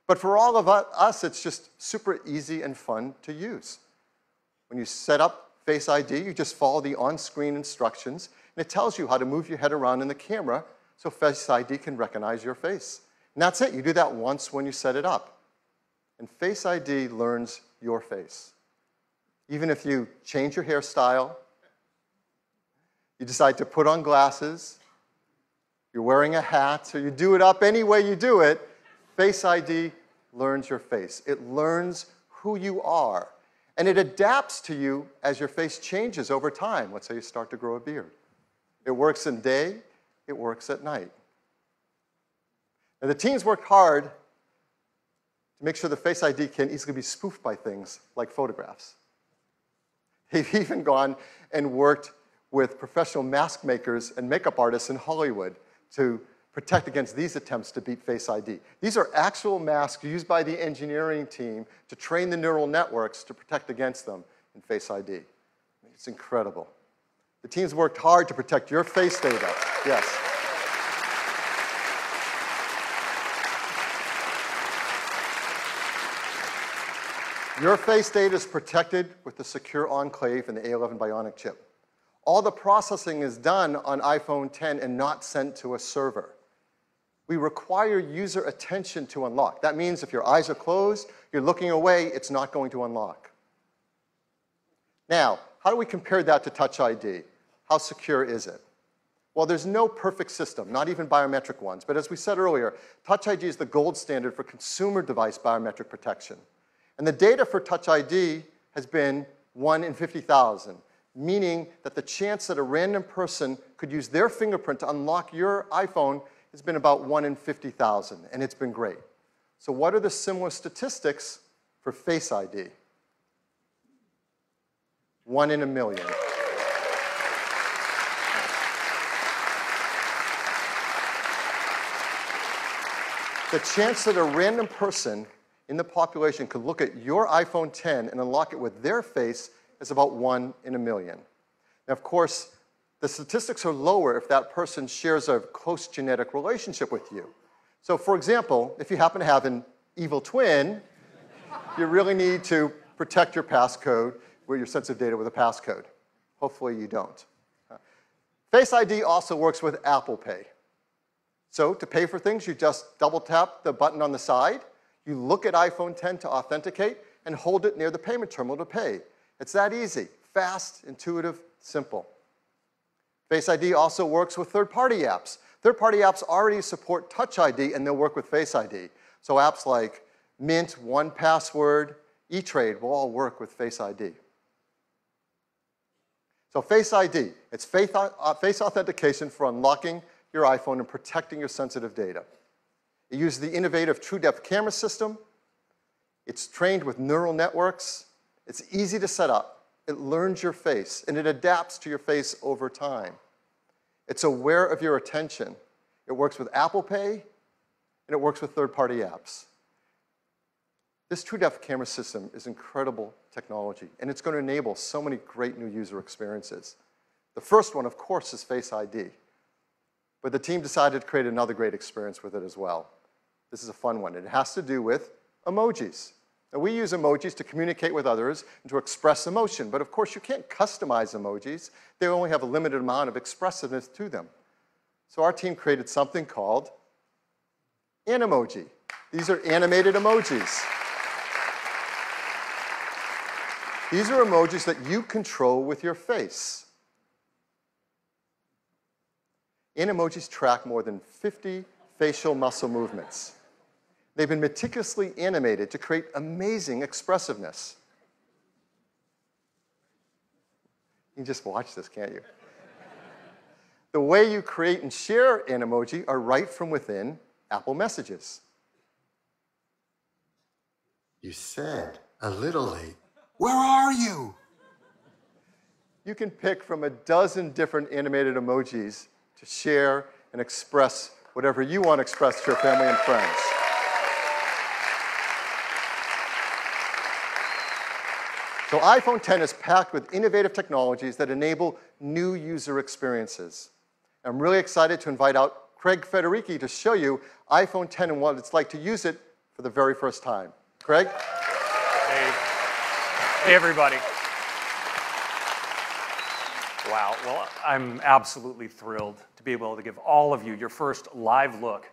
But for all of us, it's just super easy and fun to use. When you set up Face ID, you just follow the on-screen instructions, and it tells you how to move your head around in the camera so Face ID can recognize your face. And that's it. You do that once when you set it up. And Face ID learns your face. Even if you change your hairstyle, you decide to put on glasses, you're wearing a hat, or you do it up any way you do it, Face ID learns your face. It learns who you are. And it adapts to you as your face changes over time. Let's say you start to grow a beard. It works in day, it works at night. And the teams worked hard to make sure the Face ID can easily be spoofed by things like photographs. They've even gone and worked with professional mask makers and makeup artists in Hollywood to protect against these attempts to beat Face ID. These are actual masks used by the engineering team to train the neural networks to protect against them in Face ID. It's incredible. The teams worked hard to protect your face data. Yes. Your face data is protected with the secure enclave and the A11 Bionic chip. All the processing is done on iPhone 10 and not sent to a server. We require user attention to unlock. That means if your eyes are closed, you're looking away, it's not going to unlock. Now, how do we compare that to Touch ID? How secure is it? Well, there's no perfect system, not even biometric ones. But as we said earlier, Touch ID is the gold standard for consumer device biometric protection. And the data for Touch ID has been 1 in 50,000, meaning that the chance that a random person could use their fingerprint to unlock your iPhone has been about 1 in 50,000, and it's been great. So what are the similar statistics for Face ID? 1 in a million. The chance that a random person in the population could look at your iPhone 10 and unlock it with their face is about 1 in a million. Now, of course, the statistics are lower if that person shares a close genetic relationship with you. So, for example, if you happen to have an evil twin, you really need to protect your passcode, your sensitive data with a passcode. Hopefully you don't. Face ID also works with Apple Pay. So to pay for things, you just double tap the button on the side, you look at iPhone 10 to authenticate, and hold it near the payment terminal to pay. It's that easy, fast, intuitive, simple. Face ID also works with third-party apps. Third-party apps already support Touch ID, and they'll work with Face ID. So apps like Mint, 1Password, E-Trade will all work with Face ID. So Face ID, it's face authentication for unlocking your iPhone and protecting your sensitive data. It uses the innovative TrueDepth camera system. It's trained with neural networks. It's easy to set up. It learns your face, and it adapts to your face over time. It's aware of your attention. It works with Apple Pay, and it works with third-party apps. This TrueDepth camera system is incredible technology, and it's going to enable so many great new user experiences. The first one, of course, is Face ID. But the team decided to create another great experience with it as well. This is a fun one. It has to do with emojis. Now, we use emojis to communicate with others and to express emotion, but of course you can't customize emojis. They only have a limited amount of expressiveness to them. So our team created something called Animoji. These are animated emojis. These are emojis that you control with your face. Animojis track more than 50 facial muscle movements. They've been meticulously animated to create amazing expressiveness. You can just watch this, can't you? The way you create and share Animoji are right from within Apple Messages. You said a little late. Where are you? You can pick from a dozen different animated emojis to share and express whatever you want to express to your family and friends. So iPhone 10 is packed with innovative technologies that enable new user experiences. I'm really excited to invite out Craig Federici to show you iPhone 10 and what it's like to use it for the very first time. Craig? Hey everybody. Wow, well, I'm absolutely thrilled to be able to give all of you your first live look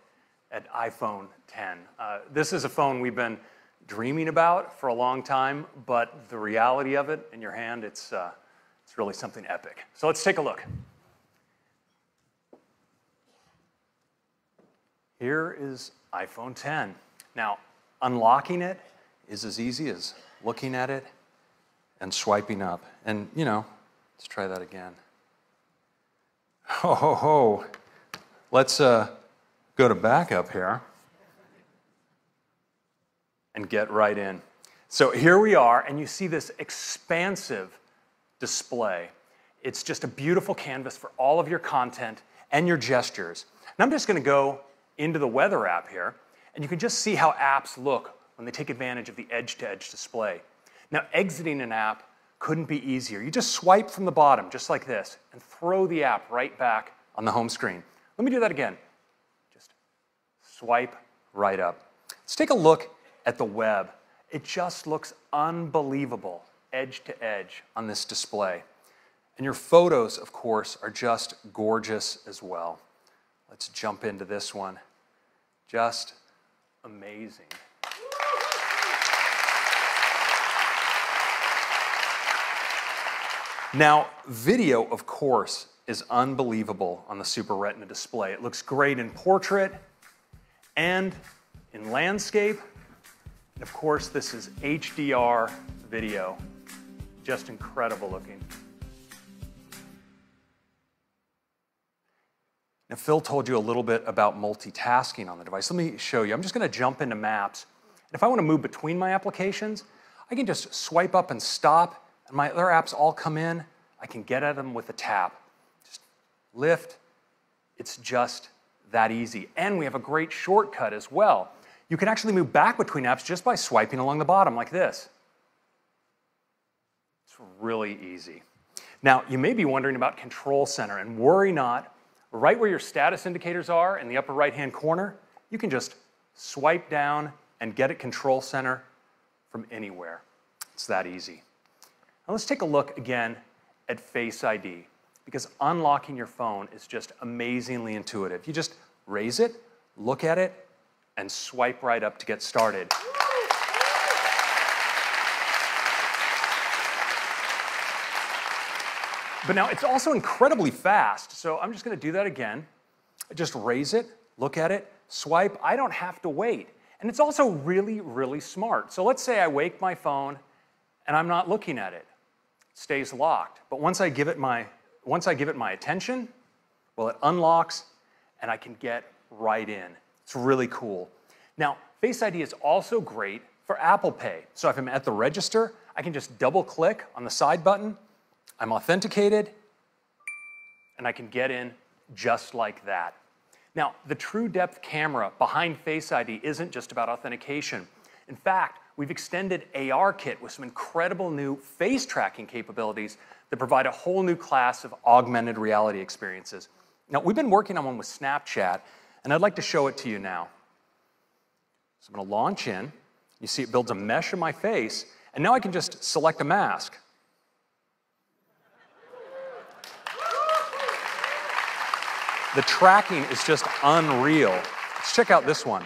at iPhone 10. This is a phone we've been dreaming about for a long time, but the reality of it in your hand, it's really something epic. So let's take a look. Here is iPhone 10. Now, unlocking it is as easy as looking at it and swiping up. And, you know, let's try that again. Ho, ho, ho. Let's go to backup here and get right in. So here we are, and you see this expansive display. It's just a beautiful canvas for all of your content and your gestures. And I'm just going to go into the weather app here, and you can just see how apps look when they take advantage of the edge-to-edge display. Now, exiting an app couldn't be easier. You just swipe from the bottom, just like this, and throw the app right back on the home screen. Let me do that again. Just swipe right up. Let's take a look at the web. It just looks unbelievable, edge to edge on this display. And your photos, of course, are just gorgeous as well. Let's jump into this one. Just amazing. Now, video, of course, is unbelievable on the Super Retina display. It looks great in portrait and in landscape. And of course, this is HDR video. Just incredible looking. Now, Phil told you a little bit about multitasking on the device. Let me show you. I'm just going to jump into Maps. And if I want to move between my applications, I can just swipe up and stop, and my other apps all come in. I can get at them with a tap. Just lift. It's just that easy. And we have a great shortcut as well. You can actually move back between apps just by swiping along the bottom like this. It's really easy. Now, you may be wondering about Control Center, and worry not. Right where your status indicators are in the upper right-hand corner, you can just swipe down and get at Control Center from anywhere. It's that easy. Now let's take a look again at Face ID, because unlocking your phone is just amazingly intuitive. You just raise it, look at it, and swipe right up to get started. But now it's also incredibly fast, so I'm just going to do that again. Just raise it, look at it, swipe. I don't have to wait. And it's also really, really smart. So let's say I wake my phone and I'm not looking at it. It stays locked. But once I give it my attention, well, it unlocks and I can get right in. It's really cool. Now, Face ID is also great for Apple Pay. So if I'm at the register, I can just double click on the side button. I'm authenticated, and I can get in just like that. Now, the True Depth camera behind Face ID isn't just about authentication. In fact, we've extended ARKit with some incredible new face tracking capabilities that provide a whole new class of augmented reality experiences. Now, we've been working on one with Snapchat, and I'd like to show it to you now. So I'm going to launch in. You see it builds a mesh of my face, and now I can just select a mask. The tracking is just unreal. Let's check out this one.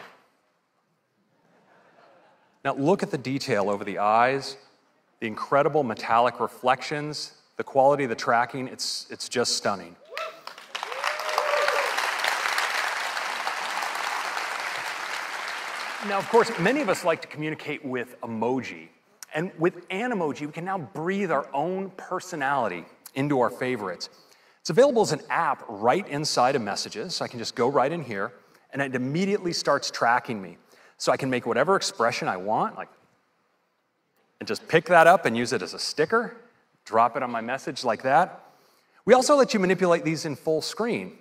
Now look at the detail over the eyes, the incredible metallic reflections, the quality of the tracking, it's just stunning. Now, of course, many of us like to communicate with emoji. And with an emoji, we can now breathe our own personality into our favorites. It's available as an app right inside of Messages, so I can just go right in here, and it immediately starts tracking me. So I can make whatever expression I want, and just pick that up and use it as a sticker, drop it on my message like that. We also let you manipulate these in full screen.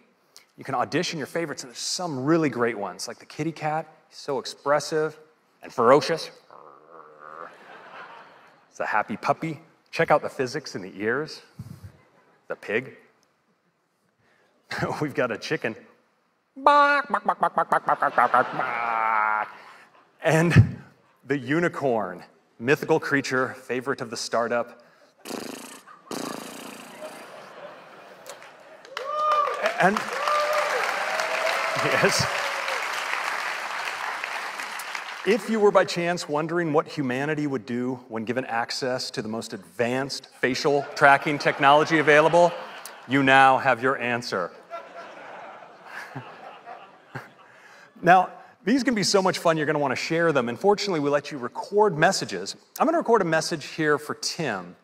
You can audition your favorites, and there's some really great ones, like the kitty cat. He's so expressive and ferocious. It's a happy puppy. Check out the physics in the ears. The pig. We've got a chicken. And the unicorn, mythical creature, favorite of the startup. And yes. If you were by chance wondering what humanity would do when given access to the most advanced facial tracking technology available, you now have your answer. Now, these can be so much fun, you're going to want to share them. Unfortunately, we let you record messages. I'm going to record a message here for Tim.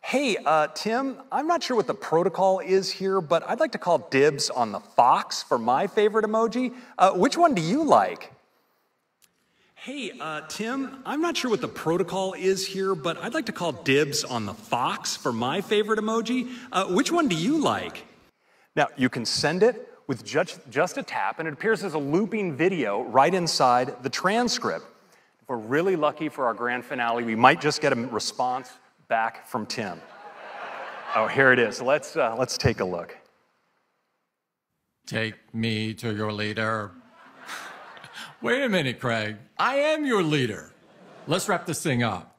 Hey, Tim, I'm not sure what the protocol is here, but I'd like to call dibs on the fox for my favorite emoji. Which one do you like? Hey, Tim, I'm not sure what the protocol is here, but I'd like to call dibs on the fox for my favorite emoji. Which one do you like? Now, you can send it with just a tap, and it appears as a looping video right inside the transcript. If we're really lucky for our grand finale, we might just get a response back from Tim. Oh, here it is. Let's take a look. Take me to your leader. Wait a minute, Craig. I am your leader. Let's wrap this thing up.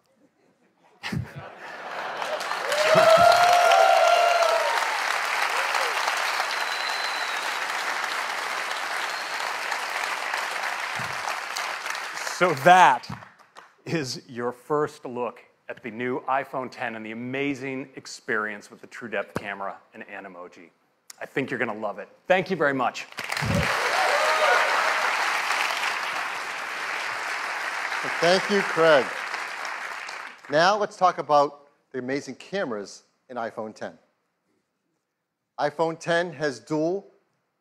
So that is your first look at the new iPhone X and the amazing experience with the True Depth camera and Animoji. I think you're going to love it. Thank you very much. Thank you, Craig. Now let's talk about the amazing cameras in iPhone X. iPhone X has dual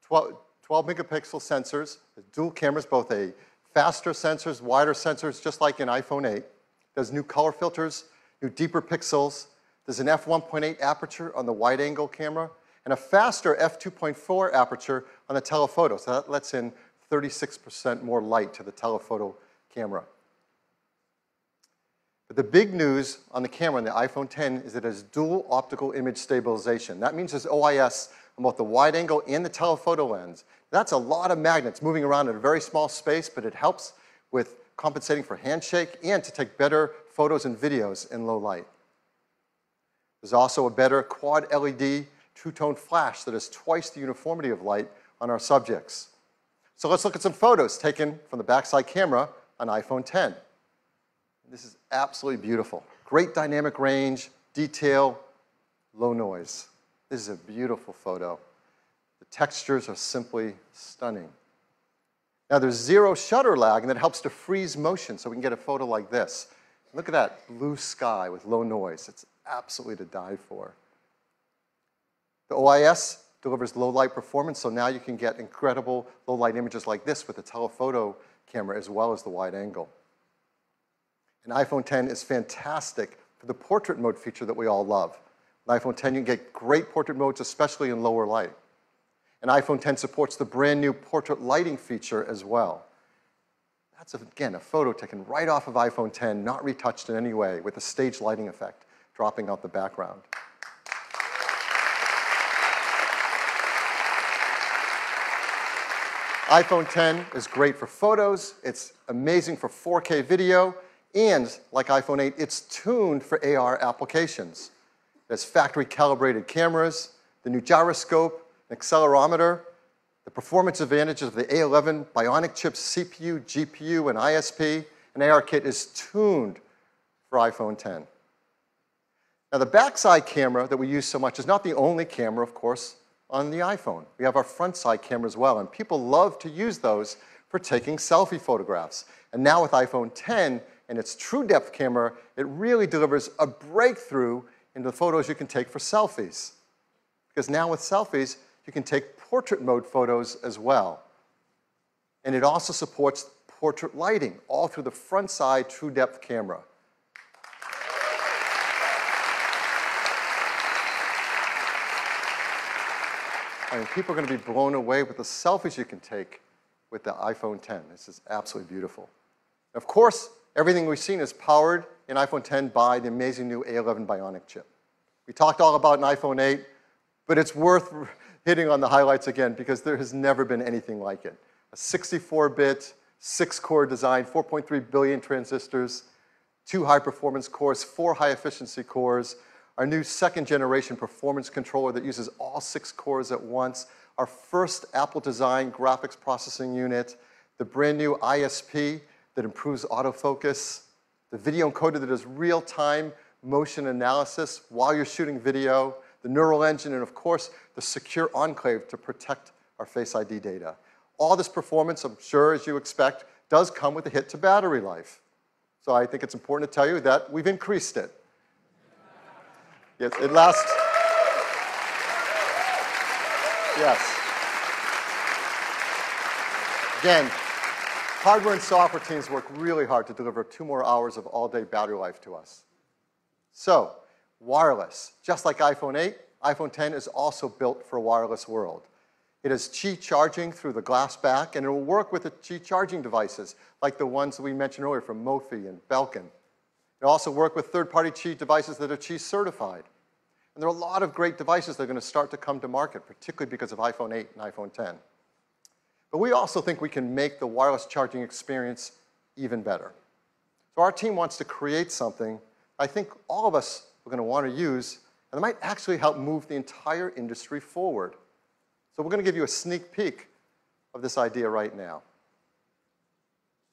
12 megapixel sensors, dual cameras, both a faster sensors, wider sensors, just like in iPhone 8. There's new color filters, new deeper pixels. There's an f1.8 aperture on the wide-angle camera, and a faster f2.4 aperture on the telephoto. So that lets in 36% more light to the telephoto camera. But the big news on the camera on the iPhone X is that it has dual optical image stabilization. That means there's OIS on both the wide-angle and the telephoto lens. That's a lot of magnets moving around in a very small space, but it helps with compensating for handshake and to take better photos and videos in low light. There's also a better quad LED two-tone flash that has twice the uniformity of light on our subjects. So let's look at some photos taken from the backside camera on iPhone X. This is absolutely beautiful. Great dynamic range, detail, low noise. This is a beautiful photo. The textures are simply stunning. Now there's zero shutter lag, and that helps to freeze motion so we can get a photo like this. Look at that blue sky with low noise. It's absolutely to die for. The OIS delivers low light performance, so now you can get incredible low light images like this with the telephoto camera as well as the wide angle. And iPhone X is fantastic for the portrait mode feature that we all love. With iPhone X, you can get great portrait modes, especially in lower light. And iPhone X supports the brand new portrait lighting feature as well. That's, again, a photo taken right off of iPhone X, not retouched in any way, with a stage lighting effect dropping out the background. iPhone X is great for photos. It's amazing for 4K video. And like iPhone 8, it's tuned for AR applications. There's factory calibrated cameras, the new gyroscope, an accelerometer, the performance advantages of the A11 Bionic chips, CPU, GPU, and ISP, and ARKit is tuned for iPhone X. Now the backside camera that we use so much is not the only camera, of course, on the iPhone. We have our front side camera as well, and people love to use those for taking selfie photographs. And now with iPhone X and its true depth camera, it really delivers a breakthrough in the photos you can take for selfies. Because now with selfies, you can take portrait mode photos as well. And it also supports portrait lighting, all through the front side true depth camera. I mean, people are going to be blown away with the selfies you can take with the iPhone X. This is absolutely beautiful. Of course, everything we've seen is powered in iPhone X by the amazing new A11 Bionic chip. We talked all about an iPhone 8, but it's worth hitting on the highlights again because there has never been anything like it. A 64-bit, 6-core design, 4.3 billion transistors, 2 high-performance cores, 4 high-efficiency cores, our new second-generation performance controller that uses all 6 cores at once, our first Apple-designed graphics processing unit, the brand new ISP that improves autofocus, the video encoder that does real-time motion analysis while you're shooting video, the neural engine, and of course, the secure enclave to protect our Face ID data. All this performance, I'm sure, as you expect, does come with a hit to battery life. So I think it's important to tell you that we've increased it. Yes, it lasts. Yes. Again, hardware and software teams work really hard to deliver 2 more hours of all-day battery life to us. So, wireless. Just like iPhone 8, iPhone 10 is also built for a wireless world. It has Qi charging through the glass back, and it will work with the Qi charging devices, like the ones that we mentioned earlier from Mophie and Belkin. It will also work with third-party Qi devices that are Qi certified. And there are a lot of great devices that are going to start to come to market, particularly because of iPhone 8 and iPhone 10. But we also think we can make the wireless charging experience even better. So our team wants to create something I think all of us are going to want to use, and it might actually help move the entire industry forward. So we're going to give you a sneak peek of this idea right now.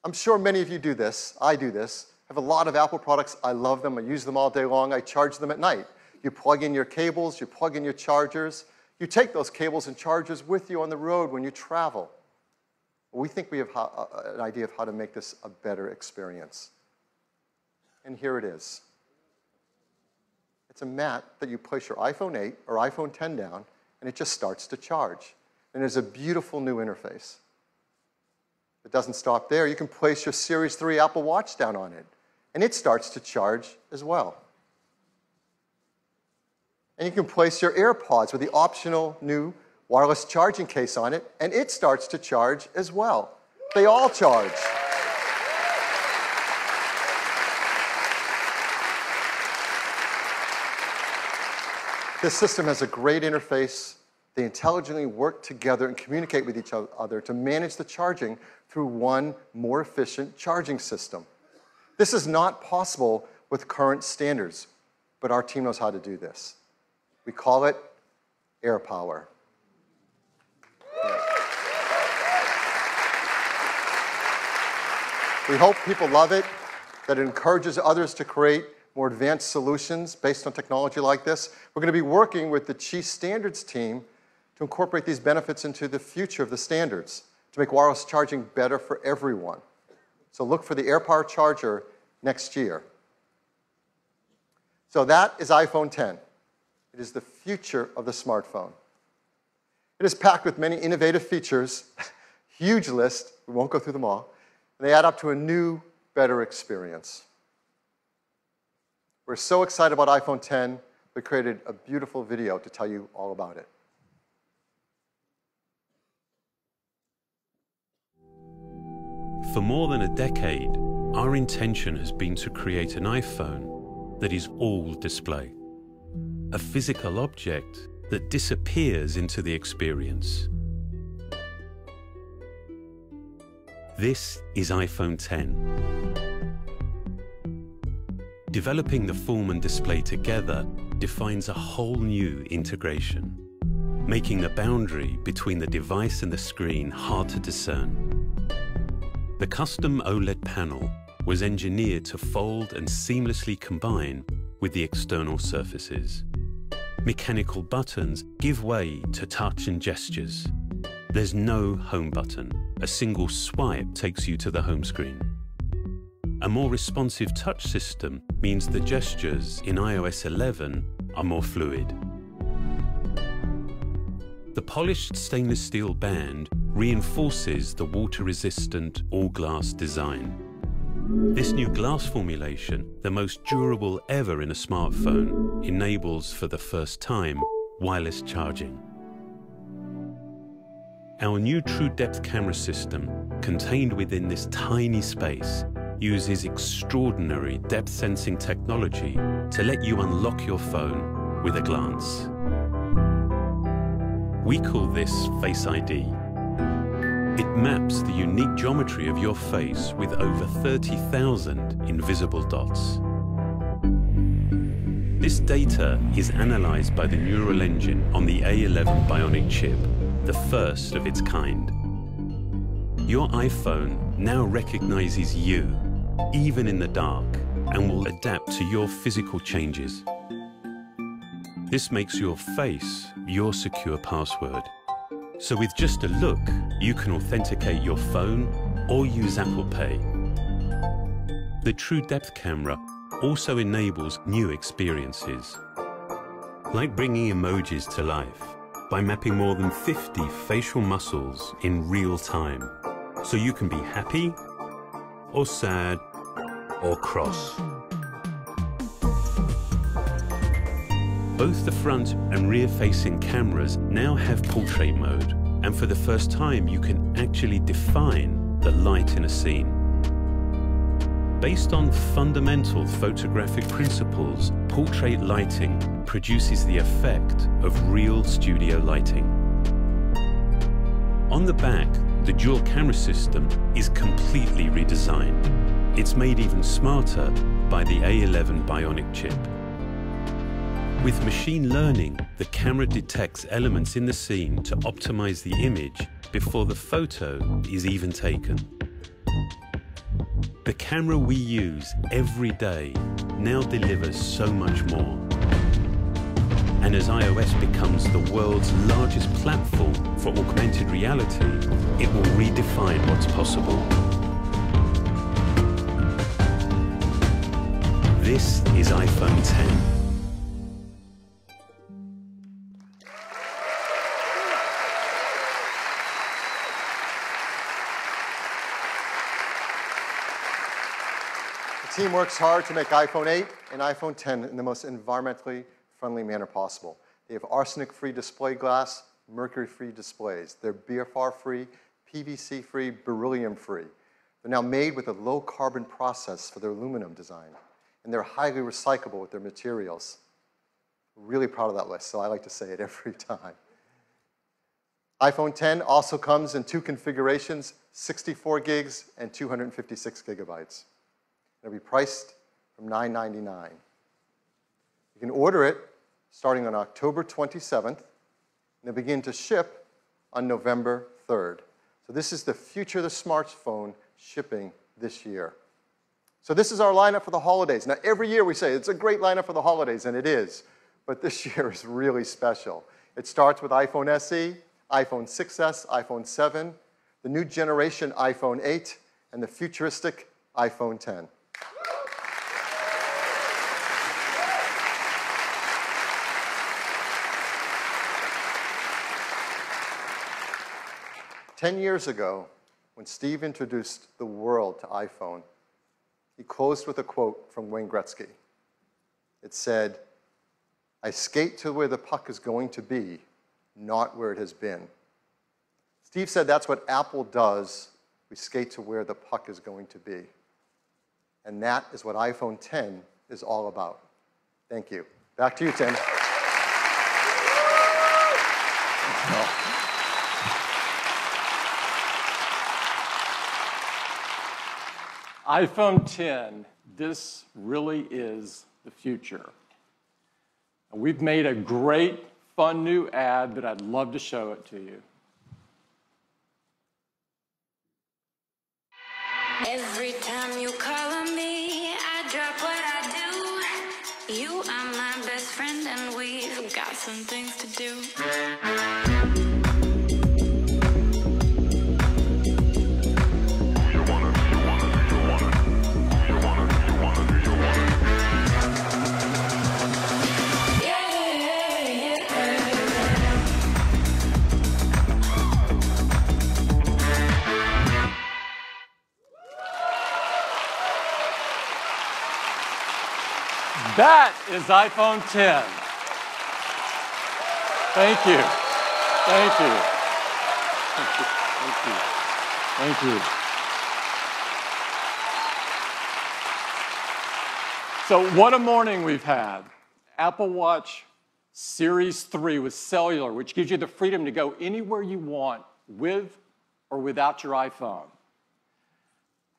I'm sure many of you do this. I do this. I have a lot of Apple products. I love them. I use them all day long. I charge them at night. You plug in your cables. You plug in your chargers. You take those cables and chargers with you on the road when you travel. We think we have an idea of how to make this a better experience. And here it is. It's a mat that you place your iPhone 8 or iPhone 10 down, and it just starts to charge. And there's a beautiful new interface. It doesn't stop there. You can place your Series 3 Apple Watch down on it, and it starts to charge as well. And you can place your AirPods with the optional new wireless charging case on it, and it starts to charge as well. They all charge. This system has a great interface. They intelligently work together and communicate with each other to manage the charging through one more efficient charging system. This is not possible with current standards, but our team knows how to do this. We call it AirPower. We hope people love it, that it encourages others to create more advanced solutions based on technology like this. We're going to be working with the Qi Standards team to incorporate these benefits into the future of the standards to make wireless charging better for everyone. So look for the AirPower charger next year. So that is iPhone 10. It is the future of the smartphone. It is packed with many innovative features, huge list, we won't go through them all, and they add up to a new, better experience. We're so excited about iPhone 10, we created a beautiful video to tell you all about it. For more than a decade, our intention has been to create an iPhone that is all display. A physical object that disappears into the experience. This is iPhone 10. Developing the form and display together defines a whole new integration, making the boundary between the device and the screen hard to discern. The custom OLED panel was engineered to fold and seamlessly combine with the external surfaces. Mechanical buttons give way to touch and gestures. There's no home button. A single swipe takes you to the home screen. A more responsive touch system means the gestures in iOS 11 are more fluid. The polished stainless steel band reinforces the water-resistant all-glass design. This new glass formulation, the most durable ever in a smartphone, enables for the first time wireless charging. Our new True Depth camera system, contained within this tiny space, uses extraordinary depth sensing technology to let you unlock your phone with a glance. We call this Face ID. It maps the unique geometry of your face with over 30,000 invisible dots. This data is analyzed by the neural engine on the A11 bionic chip, the first of its kind. Your iPhone now recognizes you, even in the dark, and will adapt to your physical changes. This makes your face your secure password. So with just a look, you can authenticate your phone or use Apple Pay. The True Depth camera also enables new experiences, like bringing emojis to life by mapping more than 50 facial muscles in real time, so you can be happy or sad or cross. Both the front and rear-facing cameras now have portrait mode, and for the first time you can actually define the light in a scene. Based on fundamental photographic principles, portrait lighting produces the effect of real studio lighting. On the back, the dual camera system is completely redesigned. It's made even smarter by the A11 bionic chip. With machine learning, the camera detects elements in the scene to optimize the image before the photo is even taken. The camera we use every day now delivers so much more. And as iOS becomes the world's largest platform for augmented reality, it will redefine what's possible. This is iPhone 10. The team works hard to make iPhone 8 and iPhone 10 in the most environmentally friendly manner possible. They have arsenic-free display glass, mercury-free displays. They're BFR-free, PVC-free, beryllium-free. They're now made with a low-carbon process for their aluminum design, and they're highly recyclable with their materials. We're really proud of that list, so I like to say it every time. iPhone 10 also comes in two configurations, 64 gigs and 256 gigabytes. It'll be priced from $999. You can order it starting on October 27th, and they'll begin to ship on November 3rd. So this is the future of the smartphone shipping this year. So this is our lineup for the holidays. Now, every year we say it's a great lineup for the holidays, and it is. But this year is really special. It starts with iPhone SE, iPhone 6S, iPhone 7, the new generation iPhone 8, and the futuristic iPhone 10. Ten years ago, when Steve introduced the world to iPhone, he closed with a quote from Wayne Gretzky. It said, "I skate to where the puck is going to be, not where it has been." Steve said that's what Apple does. We skate to where the puck is going to be. And that is what iPhone 10 is all about. Thank you. Back to you, Tim. iPhone 10, this really is the future. We've made a great, fun new ad that I'd love to show it to you. Every time you call on me, I drop what I do. You are my best friend and we've got some things to do. That is iPhone 10. Thank you. Thank you. Thank you. Thank you. So what a morning we've had. Apple Watch Series 3 with cellular, which gives you the freedom to go anywhere you want with or without your iPhone.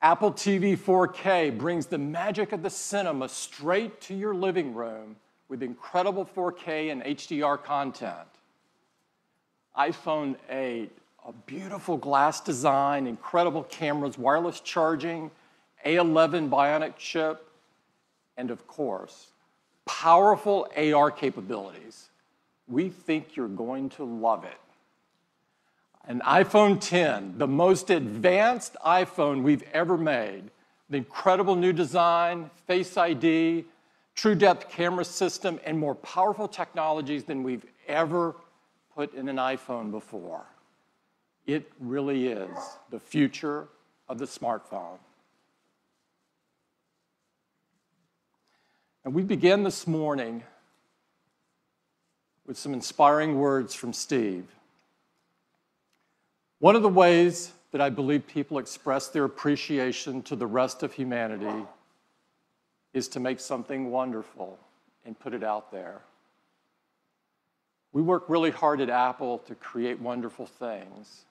Apple TV 4K brings the magic of the cinema straight to your living room with incredible 4K and HDR content. iPhone 8, a beautiful glass design, incredible cameras, wireless charging, A11 Bionic chip, and of course, powerful AR capabilities. We think you're going to love it. An iPhone 10, the most advanced iPhone we've ever made. The incredible new design, Face ID, true depth camera system, and more powerful technologies than we've ever put in an iPhone before. It really is the future of the smartphone. And we began this morning with some inspiring words from Steve. One of the ways that I believe people express their appreciation to the rest of humanity is to make something wonderful and put it out there. We work really hard at Apple to create wonderful things,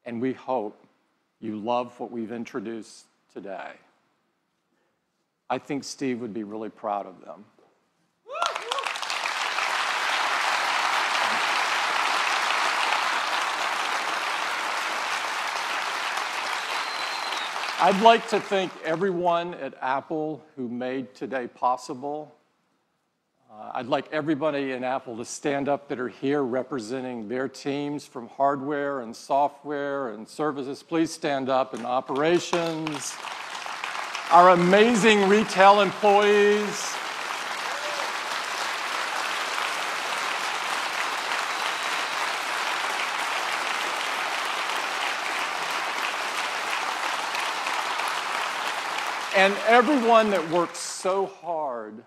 and we hope you love what we've introduced today. I think Steve would be really proud of them. I'd like to thank everyone at Apple who made today possible. I'd like everybody in Apple to stand up that are here representing their teams from hardware and software and services. Please stand up, and operations. Our amazing retail employees. And everyone that works so hard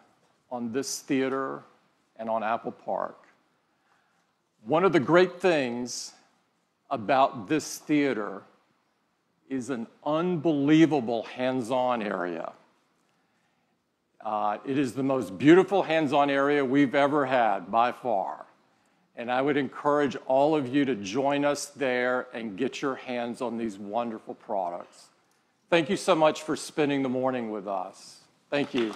on this theater and on Apple Park. One of the great things about this theater is an unbelievable hands-on area. It is the most beautiful hands-on area we've ever had, by far. And I would encourage all of you to join us there and get your hands on these wonderful products. Thank you so much for spending the morning with us. Thank you.